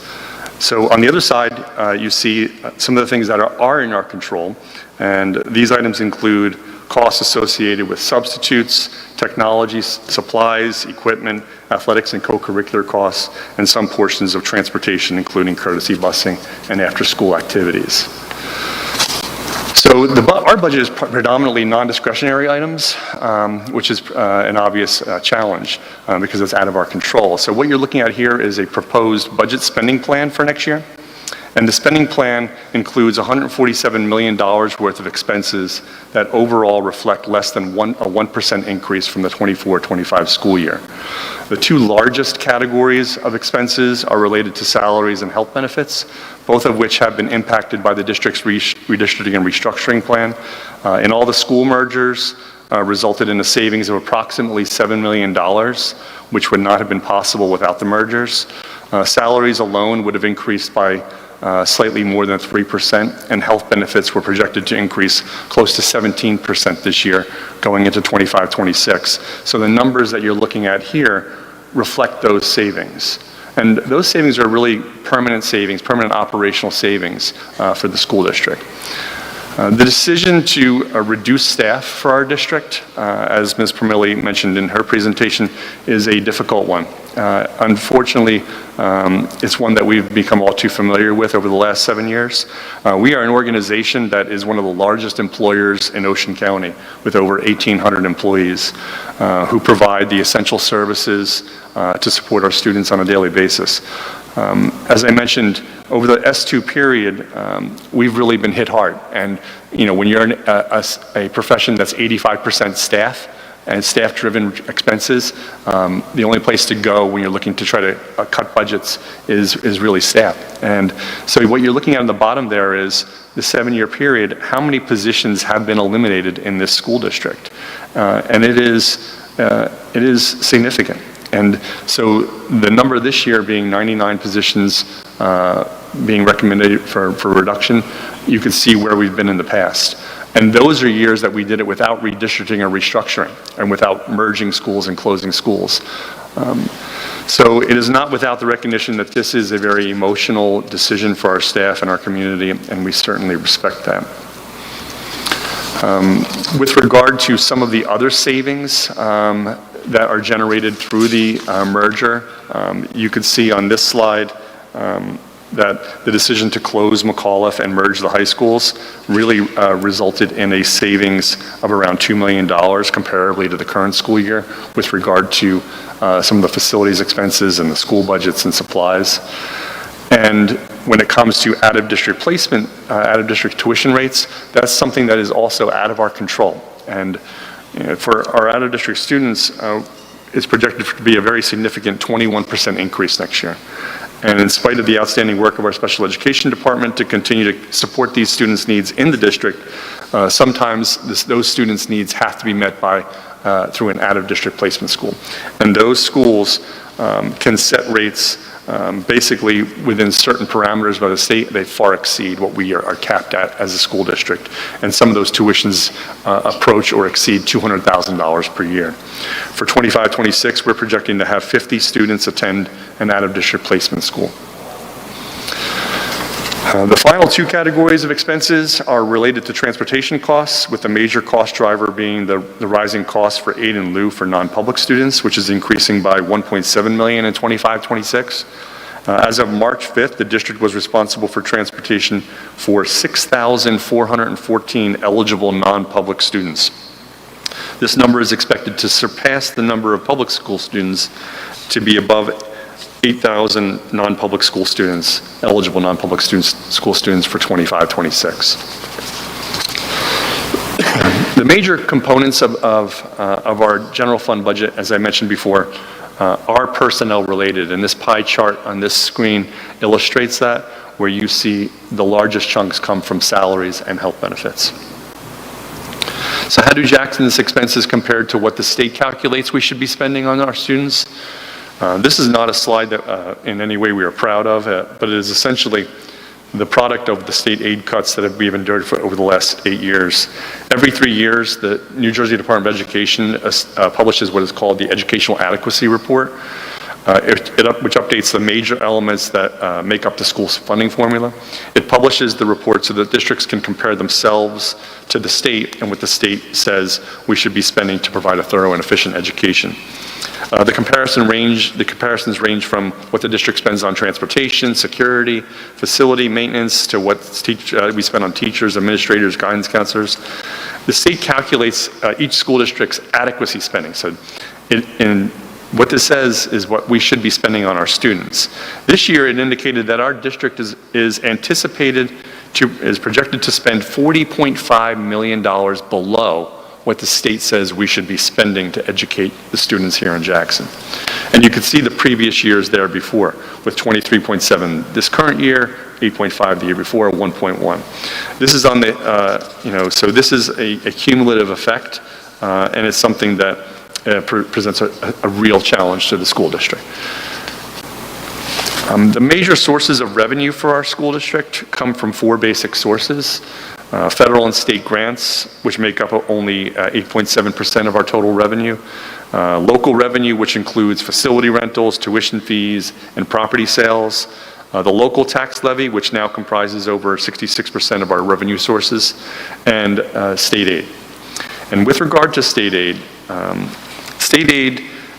So on the other side, you see some of the things that are in our control, and these items include costs associated with substitutes, technology, supplies, equipment, athletics and co-curricular costs, and some portions of transportation, including courtesy busing and after-school activities. So our budget is predominantly non-discretionary items, which is an obvious challenge because it's out of our control. So what you're looking at here is a proposed budget spending plan for next year. And the spending plan includes $147 million worth of expenses that overall reflect less than a 1% increase from the 24-25 school year. The two largest categories of expenses are related to salaries and health benefits, both of which have been impacted by the district's redistricting and restructuring plan. In all, the school mergers resulted in a savings of approximately $7 million, which would not have been possible without the mergers. Salaries alone would have increased by slightly more than 3%, and health benefits were projected to increase close to 17% this year, going into 25-26. So the numbers that you're looking at here reflect those savings. And those savings are really permanent savings, permanent operational savings for the school district. The decision to reduce staff for our district, as Ms. Permilli mentioned in her presentation, is a difficult one. Unfortunately, it's one that we've become all too familiar with over the last 7 years. We are an organization that is one of the largest employers in Ocean County, with over 1,800 employees who provide the essential services to support our students on a daily basis. As I mentioned, over the S2 period, we've really been hit hard. And when you're in a profession that's 85% staff and staff-driven expenses, the only place to go when you're looking to try to cut budgets is really staff. And so what you're looking at on the bottom there is the 7-year period, how many positions have been eliminated in this school district? And it is significant. And so the number this year being 99 positions being recommended for reduction, you can see where we've been in the past. And those are years that we did it without redistricting or restructuring and without merging schools and closing schools. So it is not without the recognition that this is a very emotional decision for our staff and our community, and we certainly respect that. With regard to some of the other savings that are generated through the merger, you could see on this slide that the decision to close McAuliffe and merge the high schools really resulted in a savings of around $2 million comparably to the current school year with regard to some of the facilities expenses and the school budgets and supplies. And when it comes to out-of-district placement, out-of-district tuition rates, that's something that is also out of our control. And for our out-of-district students, it's projected to be a very significant 21% increase next year. And in spite of the outstanding work of our special education department to continue to support these students' needs in the district, sometimes those students' needs have to be met by through an out-of-district placement school. And those schools can set rates basically within certain parameters by the state. They far exceed what we are capped at as a school district. And some of those tuitions approach or exceed $200,000 per year. For 25-26, we're projecting to have 50 students attend an out-of-district placement school. The final two categories of expenses are related to transportation costs, with the major cost driver being the rising costs for aid and lieu for non-public students, which is increasing by $1.7 million in 25-26. As of March 5th, the district was responsible for transportation for 6,414 eligible non-public students. This number is expected to surpass the number of public school students to be above 8,000 non-public school students, eligible non-public school students for 25-26. The major components of our general fund budget, as I mentioned before, are personnel related, and this pie chart on this screen illustrates that, where you see the largest chunks come from salaries and health benefits. So how do Jackson's expenses compare to what the state calculates we should be spending on our students? This is not a slide that in any way we are proud of, but it is essentially the product of the state aid cuts that we've endured for over the last 8 years. Every 3 years, the New Jersey Department of Education publishes what is called the Educational Adequacy Report, which updates the major elements that make up the school's funding formula. It publishes the report so that districts can compare themselves to the state and what the state says we should be spending to provide a thorough and efficient education. The comparisons range from what the district spends on transportation, security, facility maintenance, to what we spend on teachers, administrators, guidance counselors. The state calculates each school district's adequacy spending. So what this says is what we should be spending on our students. This year, it indicated that our district is projected to spend $40.5 million below what the state says we should be spending to educate the students here in Jackson. And you can see the previous years there before, with 23.7 this current year, 8.5 the year before, 1.1. This is on the, so this is a cumulative effect, and it's something that presents a real challenge to the school district. The major sources of revenue for our school district come from 4 basic sources. Federal and state grants, which make up only 8.7% of our total revenue. Local revenue, which includes facility rentals, tuition fees, and property sales. The local tax levy, which now comprises over 66% of our revenue sources. And state aid. And with regard to state aid,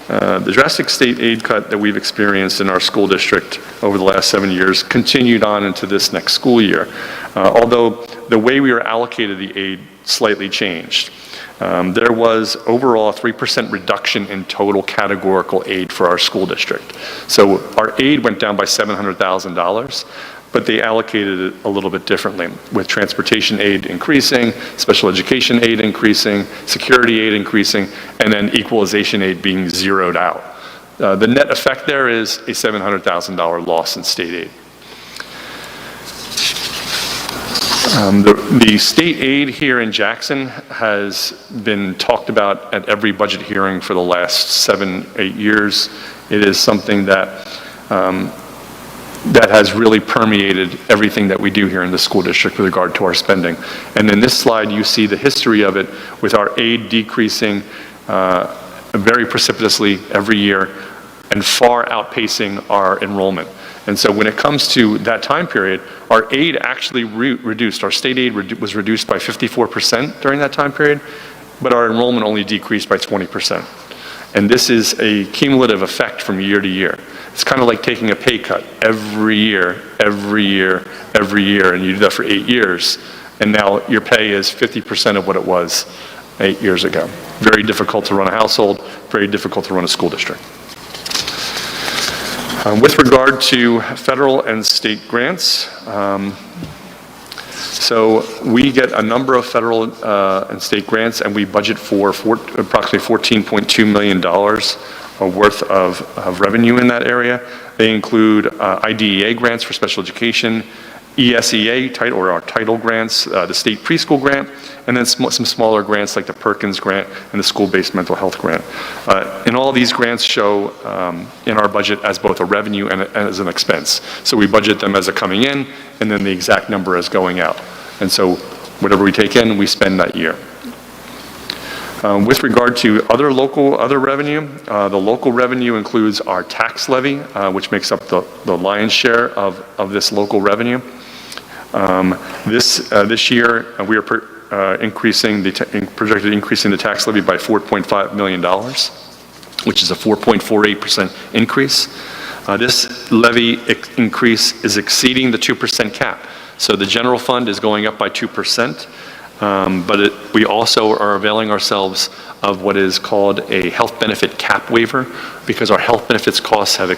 the drastic state aid cut that we've experienced in our school district over the last 7 years continued on into this next school year, although the way we were allocated the aid slightly changed. There was overall a 3% reduction in total categorical aid for our school district. So our aid went down by $700,000, but they allocated it a little bit differently, with transportation aid increasing, special education aid increasing, security aid increasing, and then equalization aid being zeroed out. The net effect there is a $700,000 loss in state aid. The state aid here in Jackson has been talked about at every budget hearing for the last 7-8 years. It is something that has really permeated everything that we do here in the school district with regard to our spending. And in this slide, you see the history of it, with our aid decreasing very precipitously every year and far outpacing our enrollment. And so when it comes to that time period, our aid actually reduced. Our state aid was reduced by 54% during that time period, but our enrollment only decreased by 20%. And this is a cumulative effect from year to year. It's kind of like taking a pay cut every year, every year, every year, and you do that for 8 years, and now your pay is 50% of what it was 8 years ago. Very difficult to run a household, very difficult to run a school district. With regard to federal and state grants, so we get a number of federal and state grants, and we budget for approximately $14.2 million worth of revenue in that area. They include IDEA grants for special education, ESEA, or our title grants, the state preschool grant, and then some smaller grants like the Perkins grant and the school-based mental health grant. And all these grants show in our budget as both a revenue and as an expense. So we budget them as a coming in, and then the exact number as going out. And so whatever we take in, we spend that year. With regard to other revenue, the local revenue includes our tax levy, which makes up the lion's share of this local revenue. This year, we are projected increasing the tax levy by $4.5 million, which is a 4.48% increase. This levy increase is exceeding the 2% cap. So the general fund is going up by 2%, but we also are availing ourselves of what is called a health benefit cap waiver, because our health benefits costs have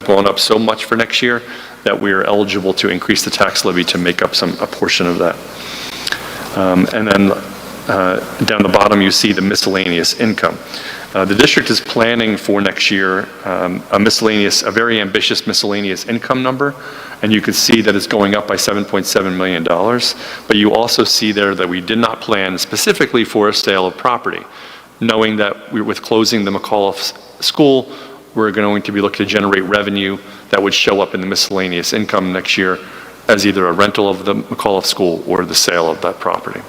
gone up so much for next year that we are eligible to increase the tax levy to make up a portion of that. And then down the bottom, you see the miscellaneous income. The district is planning for next year a very ambitious miscellaneous income number, and you can see that it's going up by $7.7 million. But you also see there that we did not plan specifically for a sale of property, knowing that with closing the McAuliffe School, we're going to be looking to generate revenue that would show up in the miscellaneous income next year as either a rental of the McAuliffe School or the sale of that property.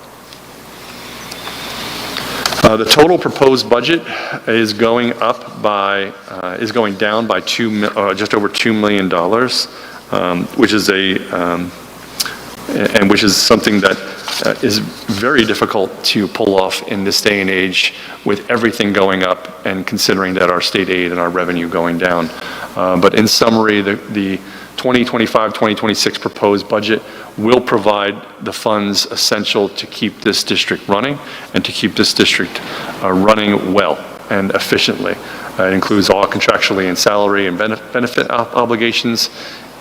The total proposed budget is going up by, is going down by just over $2 million, which is which is something that is very difficult to pull off in this day and age with everything going up and considering that our state aid and our revenue going down. But in summary, the 2025-2026 proposed budget will provide the funds essential to keep this district running and to keep this district running well and efficiently. It includes all contractually and salary and benefit obligations,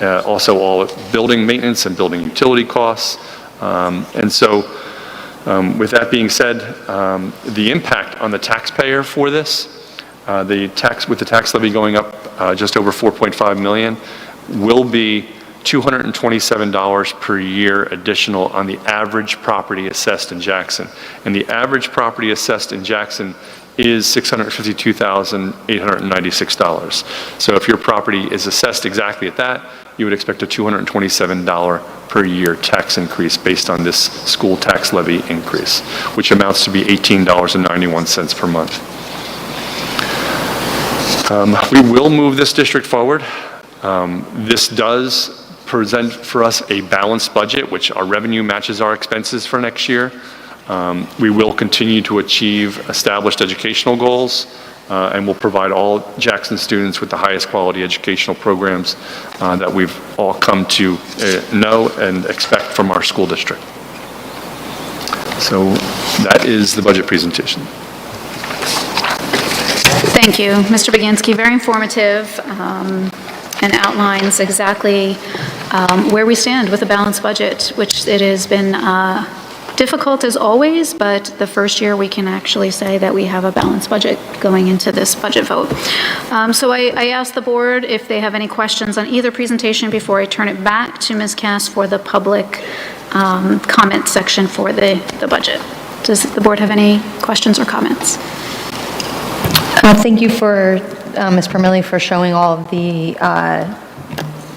also all building maintenance and building utility costs. And so with that being said, the impact on the taxpayer for this, with the tax levy going up just over $4.5 million, will be $227 per year additional on the average property assessed in Jackson. And the average property assessed in Jackson is $652,896. So if your property is assessed exactly at that, you would expect a $227 per year tax increase based on this school tax levy increase, which amounts to be $18.91 per month. We will move this district forward. This does present for us a balanced budget, which our revenue matches our expenses for next year. We will continue to achieve established educational goals, and will provide all Jackson students with the highest quality educational programs that we've all come to know and expect from our school district. So that is the budget presentation. Thank you, Mr. Baginski. Very informative and outlines exactly where we stand with a balanced budget, which it has been difficult as always, but the first year we can actually say that we have a balanced budget going into this budget vote. So I asked the board if they have any questions on either presentation before I turn it back to Ms. Cass for the public comment section for the budget. Does the board have any questions or comments? Thank you for Ms. Permilli for showing all of the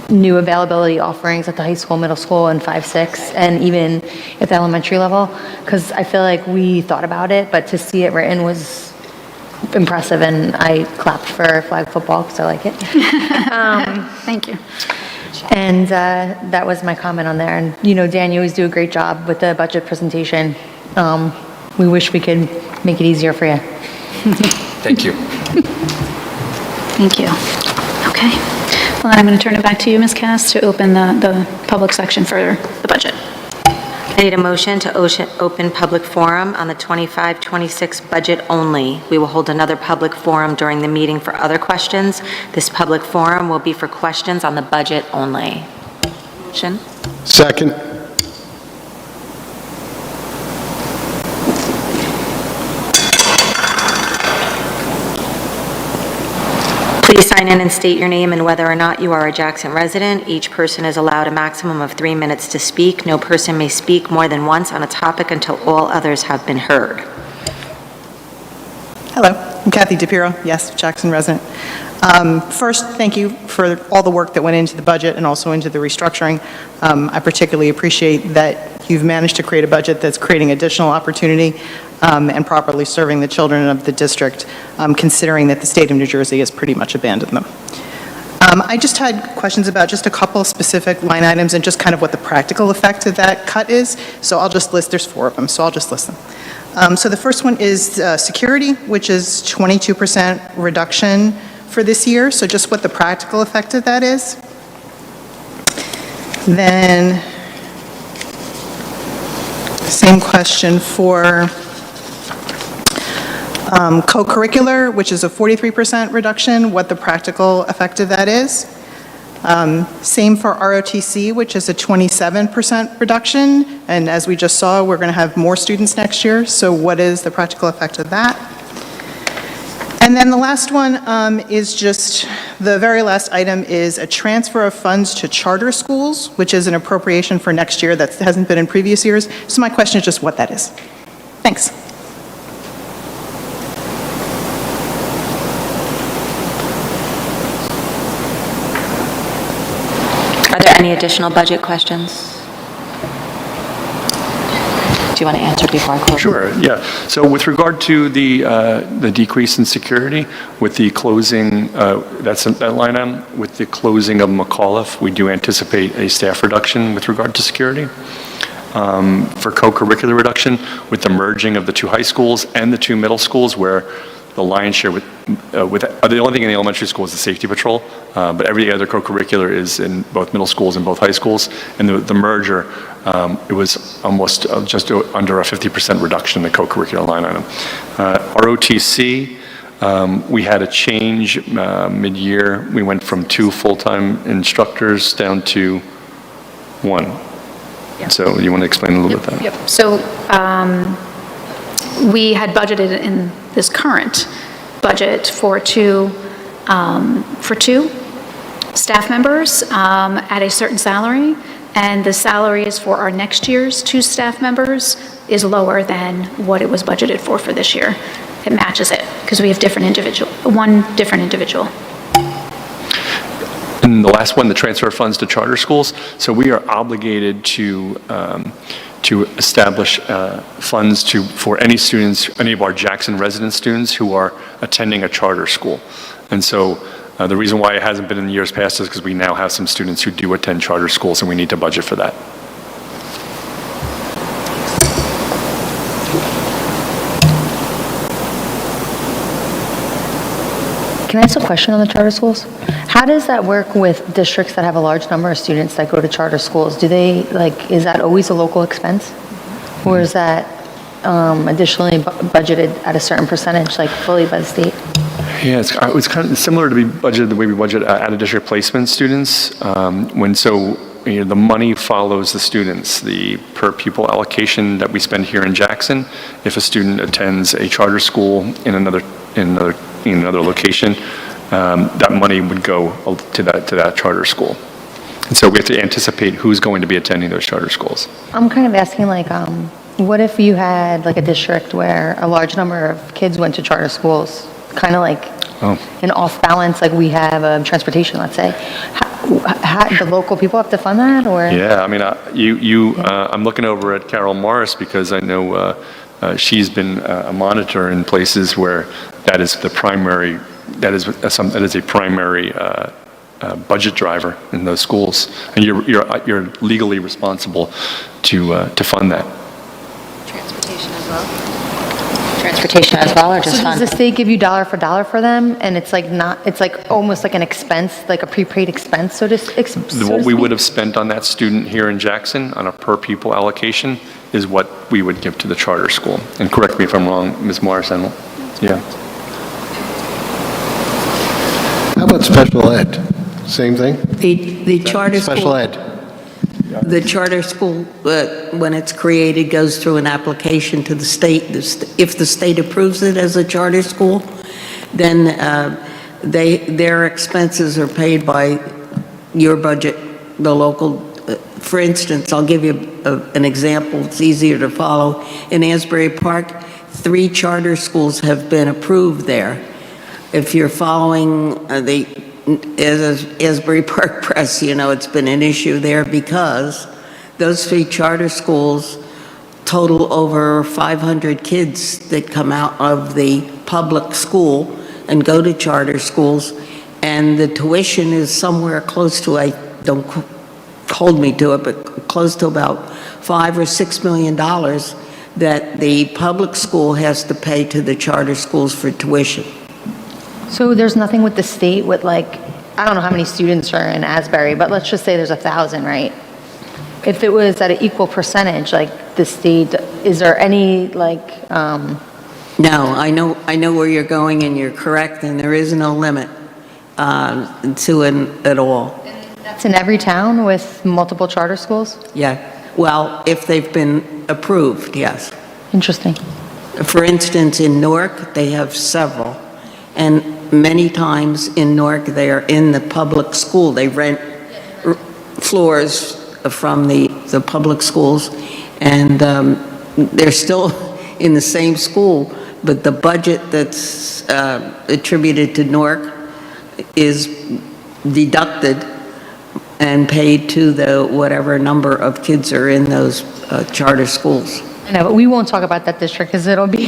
new availability offerings at the high school, middle school, and 5-6, and even at the elementary level, because I feel like we thought about it, but to see it written was impressive, and I clapped for flag football because I like it. Thank you. And that was my comment on there. And, you know, Dan, you always do a great job with the budget presentation. We wish we could make it easier for you. Thank you. Thank you. Okay. Well, then I'm going to turn it back to you, Ms. Cass, to open the public section for the budget. I need a motion to open public forum on the 25-26 budget only. We will hold another public forum during the meeting for other questions. This public forum will be for questions on the budget only. Motion? Second. Please sign in and state your name and whether or not you are a Jackson resident. Each person is allowed a maximum of 3 minutes to speak. No person may speak more than once on a topic until all others have been heard. Hello, I'm Kathy DePiero, yes, Jackson resident. First, thank you for all the work that went into the budget and also into the restructuring. I particularly appreciate that you've managed to create a budget that's creating additional opportunity and properly serving the children of the district, considering that the state of New Jersey has pretty much abandoned them. I just had questions about just a couple specific line items and just kind of what the practical effect of that cut is. So I'll just list, there's 4 of them, so I'll just list them. So the first one is security, which is 22% reduction for this year. So just what the practical effect of that is. Then, same question for co-curricular, which is a 43% reduction, what the practical effect of that is. Same for ROTC, which is a 27% reduction, and as we just saw, we're going to have more students next year, so what is the practical effect of that? And then the last one is just, the very last item is a transfer of funds to charter schools, which is an appropriation for next year that hasn't been in previous years, so my question is just what that is. Thanks. any additional budget questions? Do you want to answer before I close? Sure, yeah. So with regard to the decrease in security, with the closing, that line item, with the closing of McAuliffe, we do anticipate a staff reduction with regard to security. For co-curricular reduction, with the merging of the 2 high schools and the 2 middle schools, where the lion's share the only thing in the elementary school is the safety patrol, but every other co-curricular is in both middle schools and both high schools. And the merger, it was almost just under a 50% reduction in the co-curricular line item. ROTC, we had a change mid-year. We went from 2 full-time instructors down to 1. Yeah. So you want to explain a little bit that? Yep. So we had budgeted in this current budget for two staff members at a certain salary, and the salaries for our next year's 2 staff members is lower than what it was budgeted for this year. It matches it because we have one different individual. And the last one, the transfer funds to charter schools. So we are obligated to establish funds for any students, any of our Jackson resident students who are attending a charter school. And so the reason why it hasn't been in years past is because we now have some students who do attend charter schools, and we need to budget for that. Can I ask a question on the charter schools? How does that work with districts that have a large number of students that go to charter schools? Do they, is that always a local expense? Or is that additionally budgeted at a certain percentage, like fully by the state? Yeah, it's kind of similar to the way we budget out-of-district placement students. The money follows the students. The per pupil allocation that we spend here in Jackson, if a student attends a charter school in another location, that money would go to that charter school. And so we have to anticipate who's going to be attending those charter schools. I'm kind of asking what if you had a district where a large number of kids went to charter schools, kind of an off balance, like we have transportation, let's say. The local people have to fund that, or? Yeah, I mean, I'm looking over at Carol Morris because I know she's been a monitor in places where that is a primary budget driver in those schools, and you're legally responsible to fund that. Transportation as well? Transportation as well, or just So fund? does the state give you dollar for dollar for them, and it's almost like an expense, like a prepaid expense, so to speak? What we would have spent on that student here in Jackson on a per pupil allocation is what we would give to the charter school. And correct me if I'm wrong, Ms. Morris, yeah. How about special ed? Same thing? The charter school. Special ed? The charter school, when it's created, goes through an application to the state. If the state approves it as a charter school, then their expenses are paid by your budget, the local. For instance, I'll give you an example. It's easier to follow. In Asbury Park, 3 charter schools have been approved there. If you're following the Asbury Park Press, it's been an issue there because those 3 charter schools total over 500 kids that come out of the public school and go to charter schools, and the tuition is somewhere close to, don't hold me to it, but close to about $5 or $6 million that the public school has to pay to the charter schools for tuition. So there's nothing with the state with I don't know how many students are in Asbury, but let's just say there's 1,000, right? If it was at an equal percentage, the state, is there any No, I know where you're going, and you're correct, and there is no limit to it at all. That's in every town with multiple charter schools? Yeah, well, if they've been approved, yes. Interesting. For instance, in Newark, they have several, and many times in Newark, they are in the public school. They rent floors from the public schools, and they're still in the same school, but the budget that's attributed to Newark is deducted and paid to the whatever number of kids are in those charter schools. I know, but we won't talk about that district because it'll be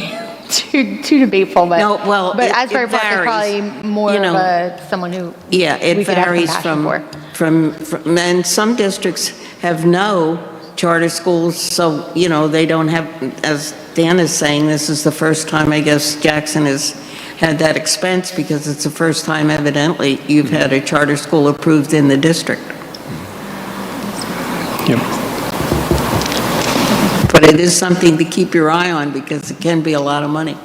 too debateful, but. No, well, But it- Asbury it Park is varies. probably more You of know, someone who. Yeah, it we could have varies compassion from, and some districts have no charter schools, so, they don't have, as Dan is saying, this is the first time, I guess, Jackson has had that expense because it's the first time evidently you've had a charter school approved in the district. Yep. But it is something to keep your eye on because it can be a lot of money.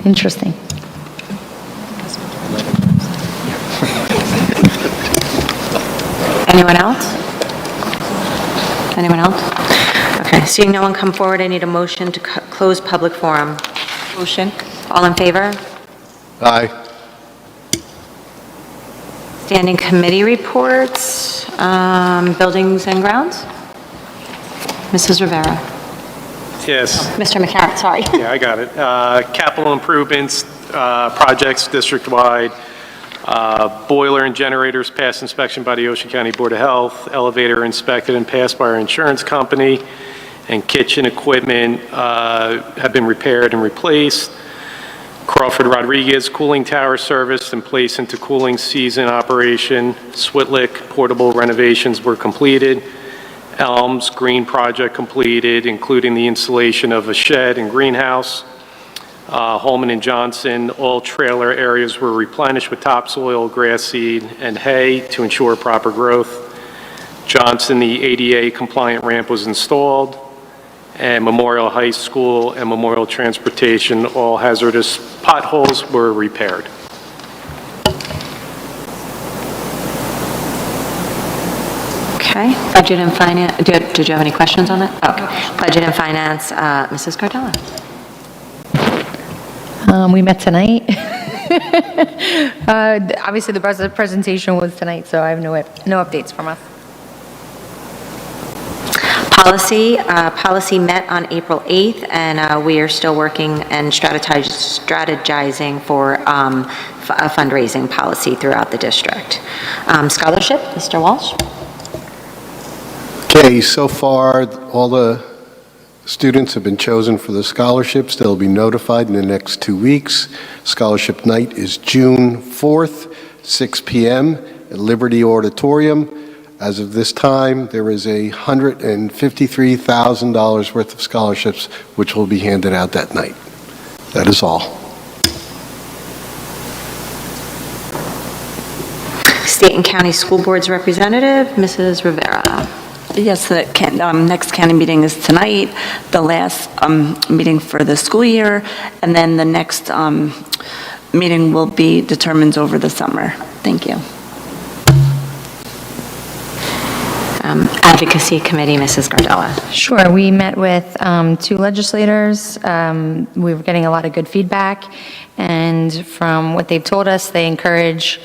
Interesting. Anyone else? Anyone else? Okay, seeing no one come forward, I need a motion to close public forum. Motion. All in favor? Aye. Standing committee reports, buildings and grounds? Mrs. Rivera. Yes. Mr. McCarron, sorry. Yeah, I got it. Capital improvements, projects district-wide, boiler and generators passed inspection by the Ocean County Board of Health, elevator inspected and passed by our insurance company, and kitchen equipment have been repaired and replaced. Crawford Rodriguez cooling tower serviced and placed into cooling season operation. Switlick portable renovations were completed. Elms Green project completed, including the installation of a shed and greenhouse. Holman and Johnson, all trailer areas were replenished with topsoil, grass seed, and hay to ensure proper growth. Johnson, the ADA compliant ramp was installed. And Memorial High School and Memorial Transportation, all hazardous potholes were repaired. Okay, budget and finance, did you have any questions on that? Okay, budget and finance, Mrs. Gardella. We met tonight. Obviously, the presentation was tonight, so I have no updates from us. Policy met on April 8th, and we are still working and strategizing for a fundraising policy throughout the district. Scholarship, Mr. Walsh? Okay, so far, all the students have been chosen for the scholarships. They'll be notified in the next 2 weeks. Scholarship night is June 4th, 6 p.m. at Liberty Auditorium. As of this time, there is $153,000 worth of scholarships which will be handed out that night. That is all. State and County School Boards Representative, Mrs. Rivera. Yes, the next county meeting is tonight, the last meeting for the school year, and then the next meeting will be determined over the summer. Thank you. Advocacy Committee, Mrs. Gardella. Sure. We met with 2 legislators. We were getting a lot of good feedback, and from what they've told us, they encourage.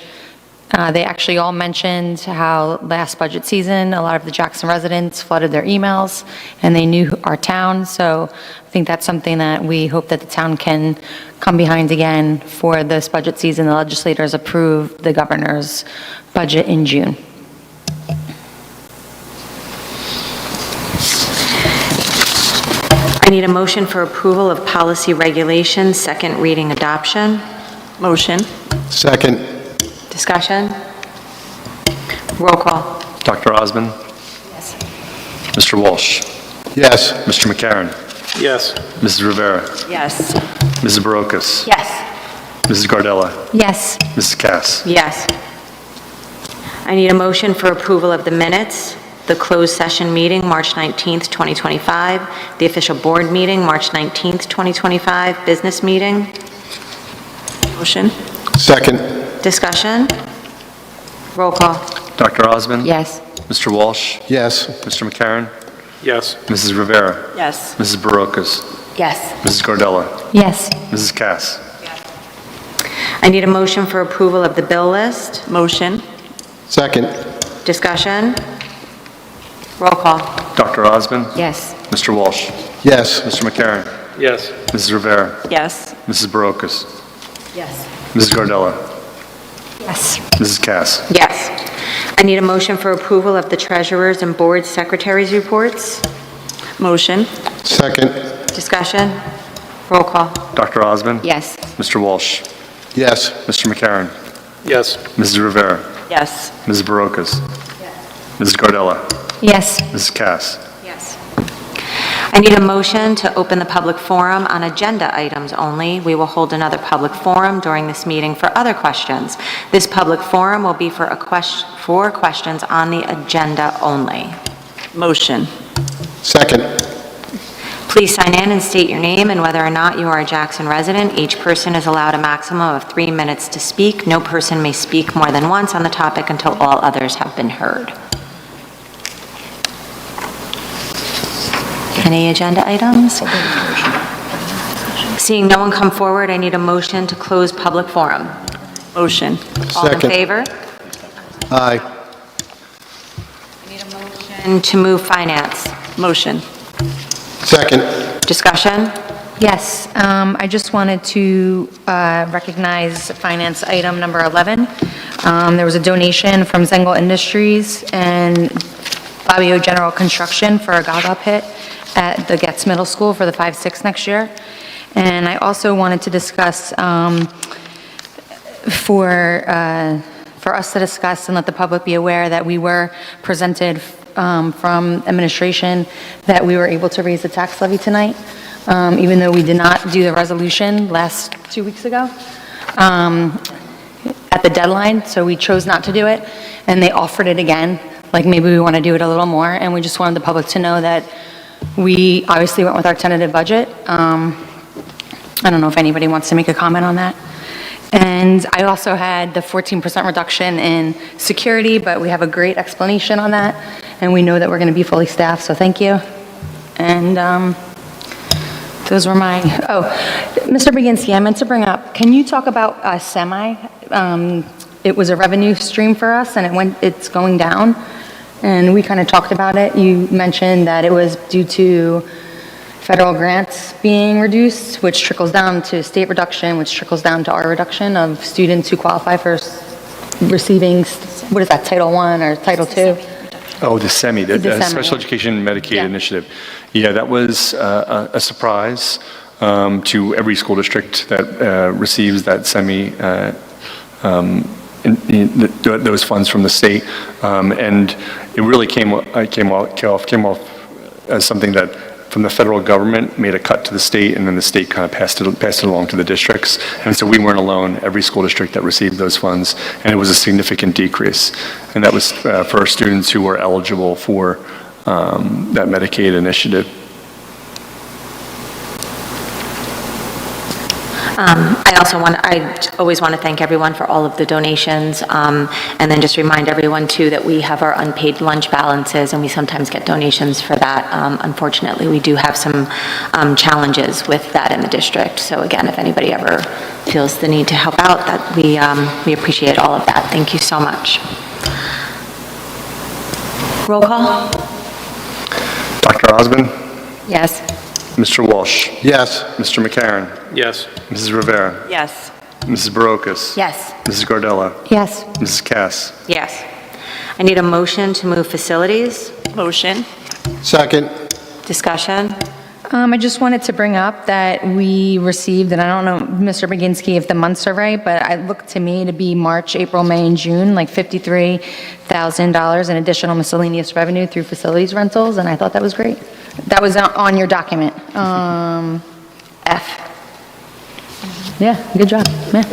They actually all mentioned how last budget season, a lot of the Jackson residents flooded their emails, and they knew our town. So I think that's something that we hope that the town can come behind again for this budget season. The legislators approved the governor's budget in June. I need a motion for approval of policy regulations, second reading adoption. Motion. Second. Discussion? Roll call. Dr. Osmond? Yes. Mr. Walsh? Yes. Mr. McCarron? Yes. Mrs. Rivera? Yes. Mrs. Barocas? Yes. Mrs. Gardella? Yes. Mrs. Cass? Yes. I need a motion for approval of the minutes, the closed session meeting, March 19th, 2025, the official board meeting, March 19th, 2025, business meeting. Motion. Second. Discussion? Roll call. Dr. Osmond? Yes. Mr. Walsh? Yes. Mr. McCarron? Yes. Mrs. Rivera? Yes. Mrs. Barocas? Yes. Mrs. Gardella? Yes. Mrs. Cass? I need a motion for approval of the bill list. Motion. Second. Discussion? Roll call. Dr. Osmond? Yes. Mr. Walsh? Yes. Mr. McCarron? Yes. Mrs. Rivera? Yes. Mrs. Barocas? Yes. Mrs. Gardella? Yes. Mrs. Cass? Yes. I need a motion for approval of the treasurers and board secretaries reports. Motion. Second. Discussion? Roll call. Dr. Osmond? Yes. Mr. Walsh? Yes. Mr. McCarron? Yes. Mrs. Rivera? Yes. Mrs. Barocas? Mrs. Gardella? Yes. Mrs. Cass? Yes. I need a motion to open the public forum on agenda items only. We will hold another public forum during this meeting for other questions. This public forum will be for questions on the agenda only. Motion. Second. Please sign in and state your name and whether or not you are a Jackson resident. Each person is allowed a maximum of 3 minutes to speak. No person may speak more than once on the topic until all others have been heard. Any agenda items? Seeing no one come forward, I need a motion to close public forum. Motion. All in Second. favor? Aye. And to move finance. Motion. Second. Discussion? Yes, I just wanted to recognize finance item number 11. There was a donation from Zengel Industries and Fabio General Construction for a Gaga pit at the Getz Middle School for the 5-6 next year. And I also wanted to discuss for us to discuss and let the public be aware that we were presented from administration that we were able to raise the tax levy tonight, even though we did not do the resolution last 2 weeks ago at the deadline, so we chose not to do it, and they offered it again, like maybe we want to do it a little more, and we just wanted the public to know that we obviously went with our tentative budget. I don't know if anybody wants to make a comment on that. And I also had the 14% reduction in security, but we have a great explanation on that, and we know that we're going to be fully staffed, so thank you. And those were my, Mr. Baginski, I meant to bring up, can you talk about semi? It was a revenue stream for us, and it's going down, and we kind of talked about it. You mentioned that it was due to federal grants being reduced, which trickles down to state reduction, which trickles down to our reduction of students who qualify for receiving, what is that, Title I or Title II? Oh, the SEMI, the The SEMI, Special yeah. Education Medicaid Yeah. Initiative. Yeah, that was a surprise to every school district that receives that SEMI, those funds from the state. And it really came off as something that from the federal government made a cut to the state, and then the state kind of passed it along to the districts. And so we weren't alone. Every school district that received those funds, and it was a significant decrease. And that was for students who were eligible for that Medicaid initiative. I always want to thank everyone for all of the donations, and then just remind everyone too that we have our unpaid lunch balances, and we sometimes get donations for that. Unfortunately, we do have some challenges with that in the district. So again, if anybody ever feels the need to help out, that we appreciate all of that. Thank you so much. Roll call? Dr. Osmond? Yes. Mr. Walsh? Yes. Mr. McCarron? Yes. Mrs. Rivera? Yes. Mrs. Barocas? Yes. Mrs. Gardella? Yes. Mrs. Cass? Yes. I need a motion to move facilities. Motion. Second. Discussion? I just wanted to bring up that we received, and I don't know, Mr. Baginski, if the months are right, but it looked to me to be March, April, May, and June, like $53,000 in additional miscellaneous revenue through facilities rentals, and I thought that was great. That was on your document. F. Yeah, good job. Yeah.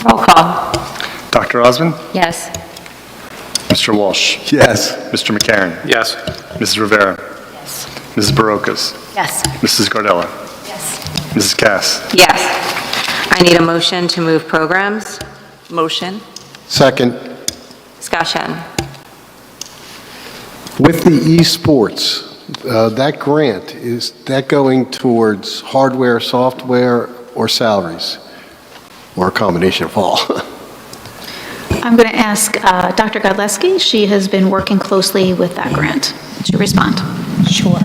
Roll call. Dr. Osmond? Yes. Mr. Walsh? Yes. Mr. McCarron? Yes. Mrs. Rivera? Yes. Mrs. Barocas? Yes. Mrs. Gardella? Yes. Mrs. Cass? Yes. I need a motion to move programs. Motion. Second. Discussion. With the esports, that grant, is that going towards hardware, software, or salaries? Or a combination of all? I'm going to ask Dr. Godleski. She has been working closely with that grant to respond. Sure.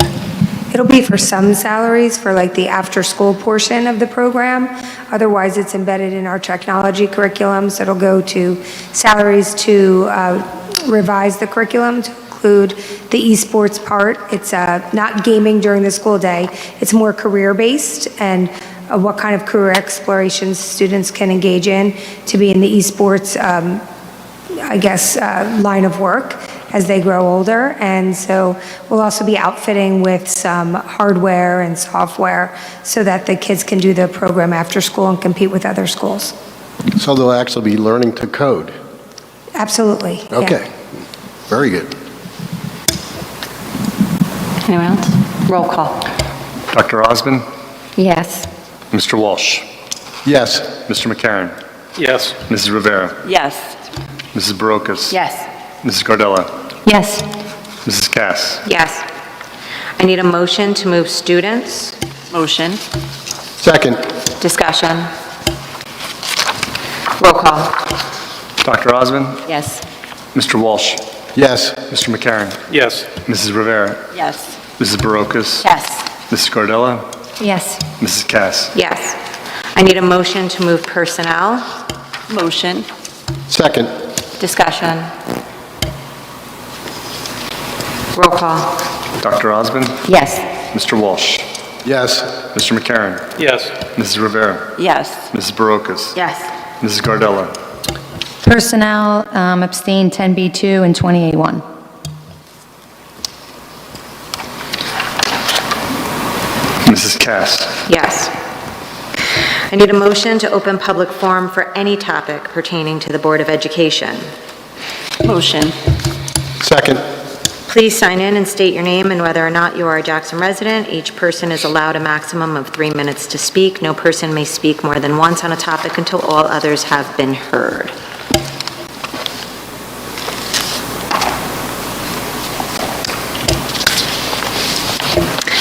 It'll be for some salaries for like the after-school portion of the program. Otherwise, it's embedded in our technology curriculum, so it'll go to salaries to revise the curriculum to include the esports part. It's not gaming during the school day. It's more career-based and what kind of career explorations students can engage in to be in the esports, line of work as they grow older. And so we'll also be outfitting with some hardware and software so that the kids can do the program after school and compete with other schools. So they'll actually be learning to code? Absolutely. yeah. Okay, very good. Anyone else? Roll call. Dr. Osmond? Yes. Mr. Walsh? Yes. Mr. McCarron? Yes. Mrs. Rivera? Yes. Mrs. Barocas? Yes. Mrs. Gardella? Yes. Mrs. Cass? Yes. I need a motion to move students. Motion. Second. Discussion. Roll call. Dr. Osmond? Yes. Mr. Walsh? Yes. Mr. McCarron? Yes. Mrs. Rivera? Yes. Mrs. Barocas? Yes. Mrs. Gardella? Yes. Mrs. Cass? Yes. I need a motion to move personnel. Motion. Second. Discussion. Roll call. Dr. Osmond? Yes. Mr. Walsh? Yes. Mr. McCarron? Yes. Mrs. Rivera? Yes. Mrs. Barocas? Yes. Mrs. Gardella? Personnel abstain 10B2 and 28-1. Mrs. Cass? Yes. I need a motion to open public forum for any topic pertaining to the Board of Education. Motion. Second. Please sign in and state your name and whether or not you are a Jackson resident. Each person is allowed a maximum of 3 minutes to speak. No person may speak more than once on a topic until all others have been heard.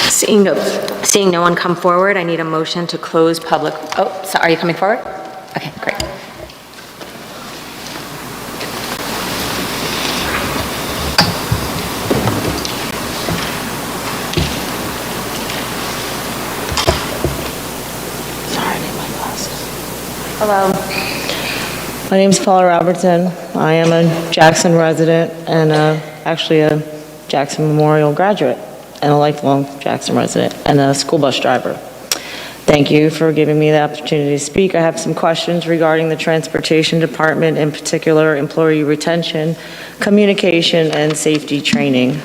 Seeing no one come forward, I need a motion to close public, are you coming forward? Okay, great. Hello. My name is Paula Robertson. I am a Jackson resident and actually a Jackson Memorial graduate and a lifelong Jackson resident and a school bus driver. Thank you for giving me the opportunity to speak. I have some questions regarding the transportation department, in particular employee retention, communication, and safety training.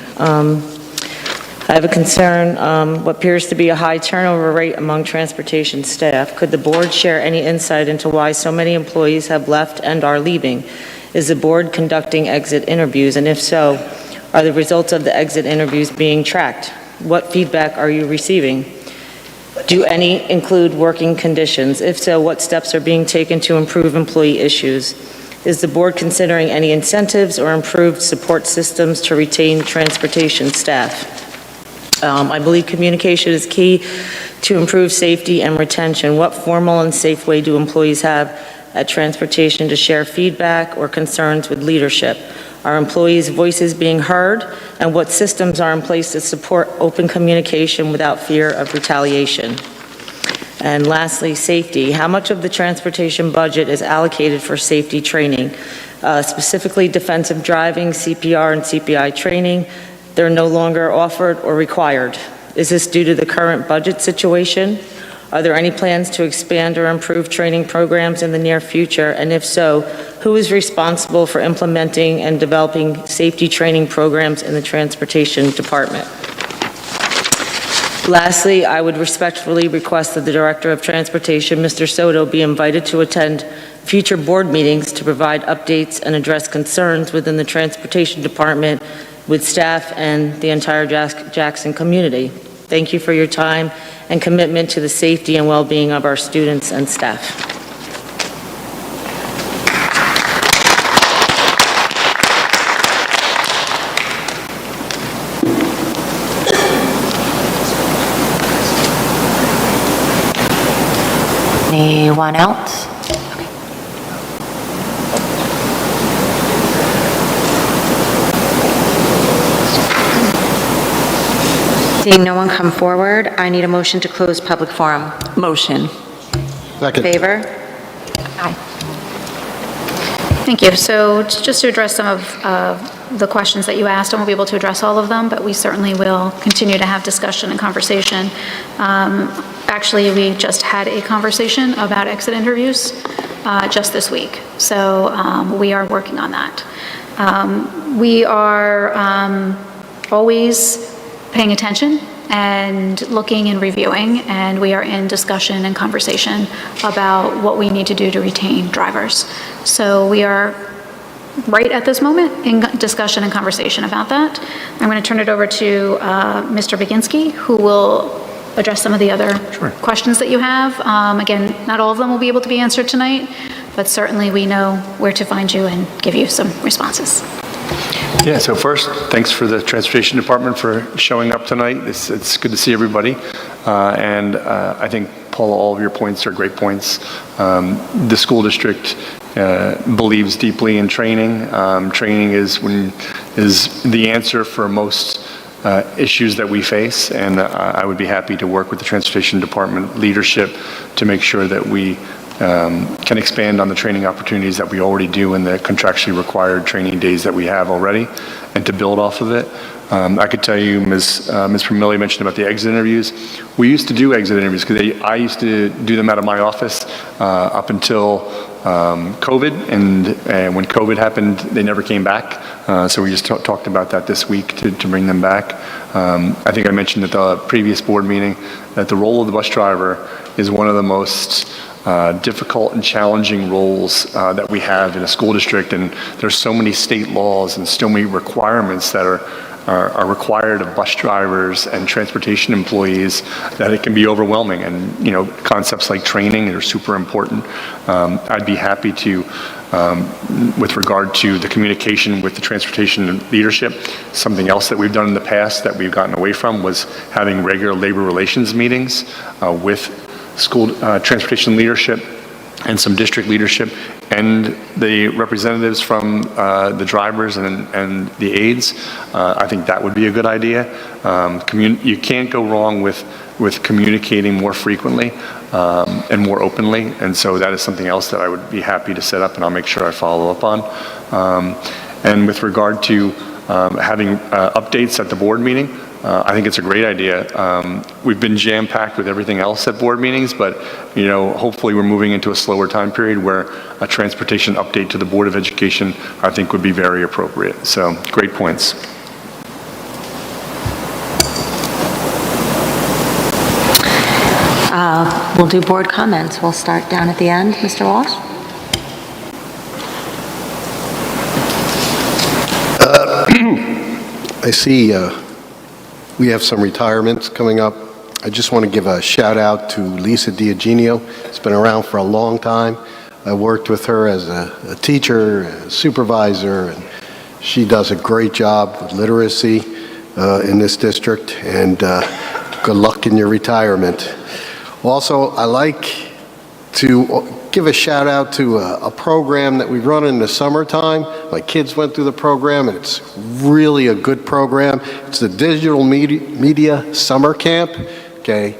I have a concern, what appears to be a high turnover rate among transportation staff. Could the board share any insight into why so many employees have left and are leaving? Is the board conducting exit interviews? And if so, are the results of the exit interviews being tracked? What feedback are you receiving? Do any include working conditions? If so, what steps are being taken to improve employee issues? Is the board considering any incentives or improved support systems to retain transportation staff? I believe communication is key to improve safety and retention. What formal and safe way do employees have at transportation to share feedback or concerns with leadership? Are employees' voices being heard? And what systems are in place to support open communication without fear of retaliation? And lastly, safety. How much of the transportation budget is allocated for safety training, specifically defensive driving, CPR, and CPI training? They're no longer offered or required. Is this due to the current budget situation? Are there any plans to expand or improve training programs in the near future? And if so, who is responsible for implementing and developing safety training programs in the transportation department? Lastly, I would respectfully request that the Director of Transportation, Mr. Soto, be invited to attend future board meetings to provide updates and address concerns within the transportation department with staff and the entire Jackson community. Thank you for your time and commitment to the safety and well-being of our students and staff. Anyone else? Seeing no one come forward, I need a motion to close public forum. Motion. Second. Favor? Aye. Thank you. So just to address some of the questions that you asked, I won't be able to address all of them, but we certainly will continue to have discussion and conversation. Actually, we just had a conversation about exit interviews just this week. So we are working on that. We are always paying attention and looking and reviewing, and we are in discussion and conversation about what we need to do to retain drivers. So we are right at this moment in discussion and conversation about that. I'm going to turn it over to Mr. Baginski, who will address some of the other questions that you have. Again, not all of them will be able to be answered tonight, but certainly we know where to find you and give you some responses. Yeah, so first, thanks for the Transportation Department for showing up tonight. It's good to see everybody. And I think, Paula, all of your points are great points. The school district believes deeply in training. Training is the answer for most issues that we face, and I would be happy to work with the Transportation Department leadership to make sure that we can expand on the training opportunities that we already do in the contractually required training days that we have already, and to build off of it. I could tell you, Ms. Permilli mentioned about the exit interviews. We used to do exit interviews because I used to do them out of my office up until COVID, and when COVID happened, they never came back. So we just talked about that this week to bring them back. I think I mentioned at the previous board meeting that the role of the bus driver is one of the most difficult and challenging roles that we have in a school district, and there's so many state laws and so many requirements that are required of bus drivers and transportation employees that it can be overwhelming. And concepts like training are super important. I'd be happy to, with regard to the communication with the transportation leadership, something else that we've done in the past that we've gotten away from was having regular labor relations meetings with school transportation leadership and some district leadership and the representatives from the drivers and the aides. I think that would be a good idea. You can't go wrong with communicating more frequently and more openly, and so that is something else that I would be happy to set up, and I'll make sure I follow up on. And with regard to having updates at the board meeting, I think it's a great idea. We've been jam-packed with everything else at board meetings, but hopefully we're moving into a slower time period where a transportation update to the Board of Education, I think, would be very appropriate. So, great points. We'll do board comments. We'll start down at the end. Mr. Walsh? I see we have some retirements coming up. I just want to give a shout out to Lisa Diagenio. It's been around for a long time. I worked with her as a teacher, a supervisor, and she does a great job with literacy in this district, and good luck in your retirement. Also, I like to give a shout out to a program that we run in the summertime. My kids went through the program, and it's really a good program. It's the Digital Media Summer Camp. Okay,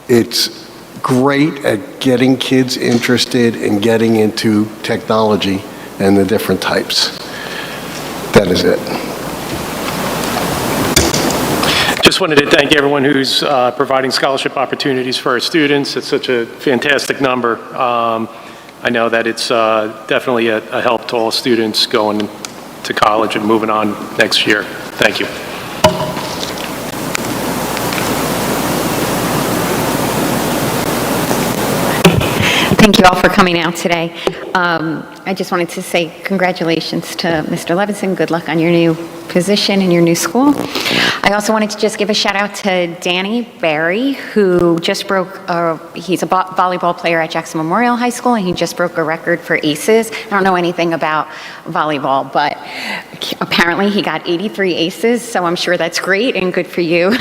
it's great at getting kids interested in getting into technology and the different types. That is it. Just wanted to thank everyone who's providing scholarship opportunities for our students. It's such a fantastic number. I know that it's definitely a help to all students going to college and moving on next year. Thank you. Thank you all for coming out today. I just wanted to say congratulations to Mr. Levinson. Good luck on your new position in your new school. I also wanted to just give a shout out to Danny Barry, who just broke, he's a volleyball player at Jackson Memorial High School, and he just broke a record for aces. I don't know anything about volleyball, but apparently he got 83 aces, so I'm sure that's great and good for you.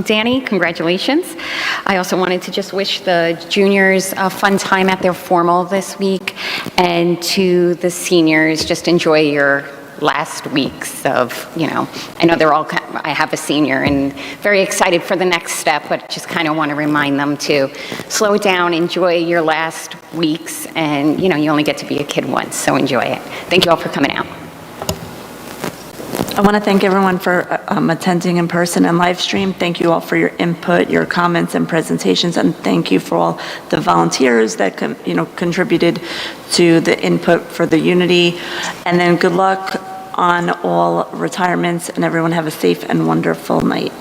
Danny, congratulations. I also wanted to just wish the juniors a fun time at their formal this week, and to the seniors, just enjoy your last weeks of, I know they're all, I have a senior and very excited for the next step, but just kind of want to remind them to slow down, enjoy your last weeks, and, you only get to be a kid once, so enjoy it. Thank you all for coming out. I want to thank everyone for attending in person and live stream. Thank you all for your input, your comments and presentations, and thank you for all the volunteers that contributed to the input for the Unity. And then good luck on all retirements, and everyone have a safe and wonderful night.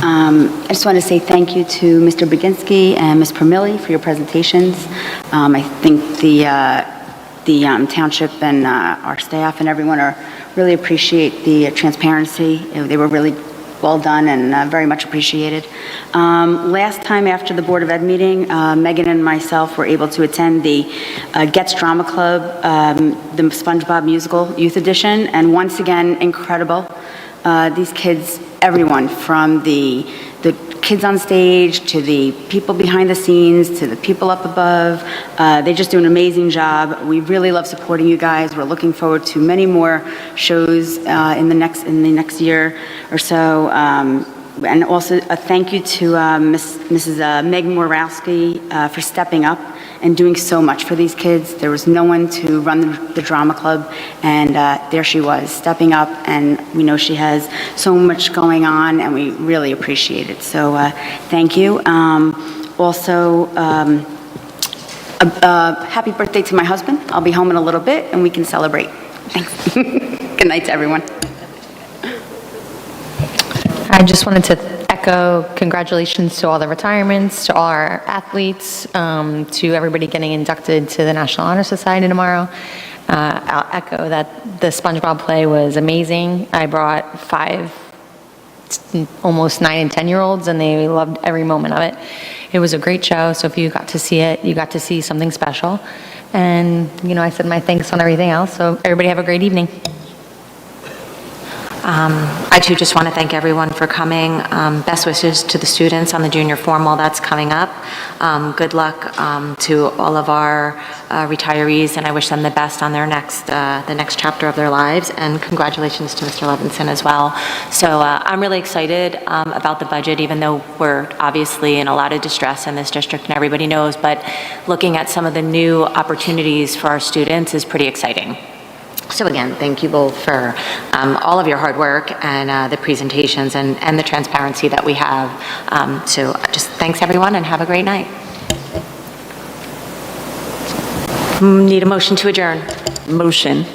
I just want to say thank you to Mr. Baginski and Ms. Permilli for your presentations. I think the township and our staff and everyone really appreciate the transparency. They were really well done and very much appreciated. Last time after the Board of Ed meeting, Megan and myself were able to attend the Gets Drama Club, the SpongeBob Musical Youth Edition, and once again, incredible. These kids, everyone from the kids on stage to the people behind the scenes to the people up above, they just do an amazing job. We really love supporting you guys. We're looking forward to many more shows in the next year or so. And also a thank you to Mrs. Meg Morawski for stepping up and doing so much for these kids. There was no one to run the drama club, and there she was, stepping up, and we know she has so much going on, and we really appreciate it. So thank you. Also, happy birthday to my husband. I'll be home in a little bit, and we can celebrate. Thanks. Good night to everyone. I just wanted to echo congratulations to all the retirements, to all our athletes, to everybody getting inducted to the National Honor Society tomorrow. I'll echo that the SpongeBob play was amazing. I brought 5 almost 9 and 10-year-olds, and they loved every moment of it. It was a great show, so if you got to see it, you got to see something special. And, I said my thanks on everything else, so everybody have a great evening. I too just want to thank everyone for coming. Best wishes to the students on the junior formal that's coming up. Good luck to all of our retirees, and I wish them the best on their the next chapter of their lives. And congratulations to Mr. Levinson as well. So I'm really excited about the budget, even though we're obviously in a lot of distress in this district, and everybody knows. But looking at some of the new opportunities for our students is pretty exciting. So again, thank you both for all of your hard work and the presentations and the transparency that we have. So just thanks everyone and have a great night. Need a motion to adjourn. Motion.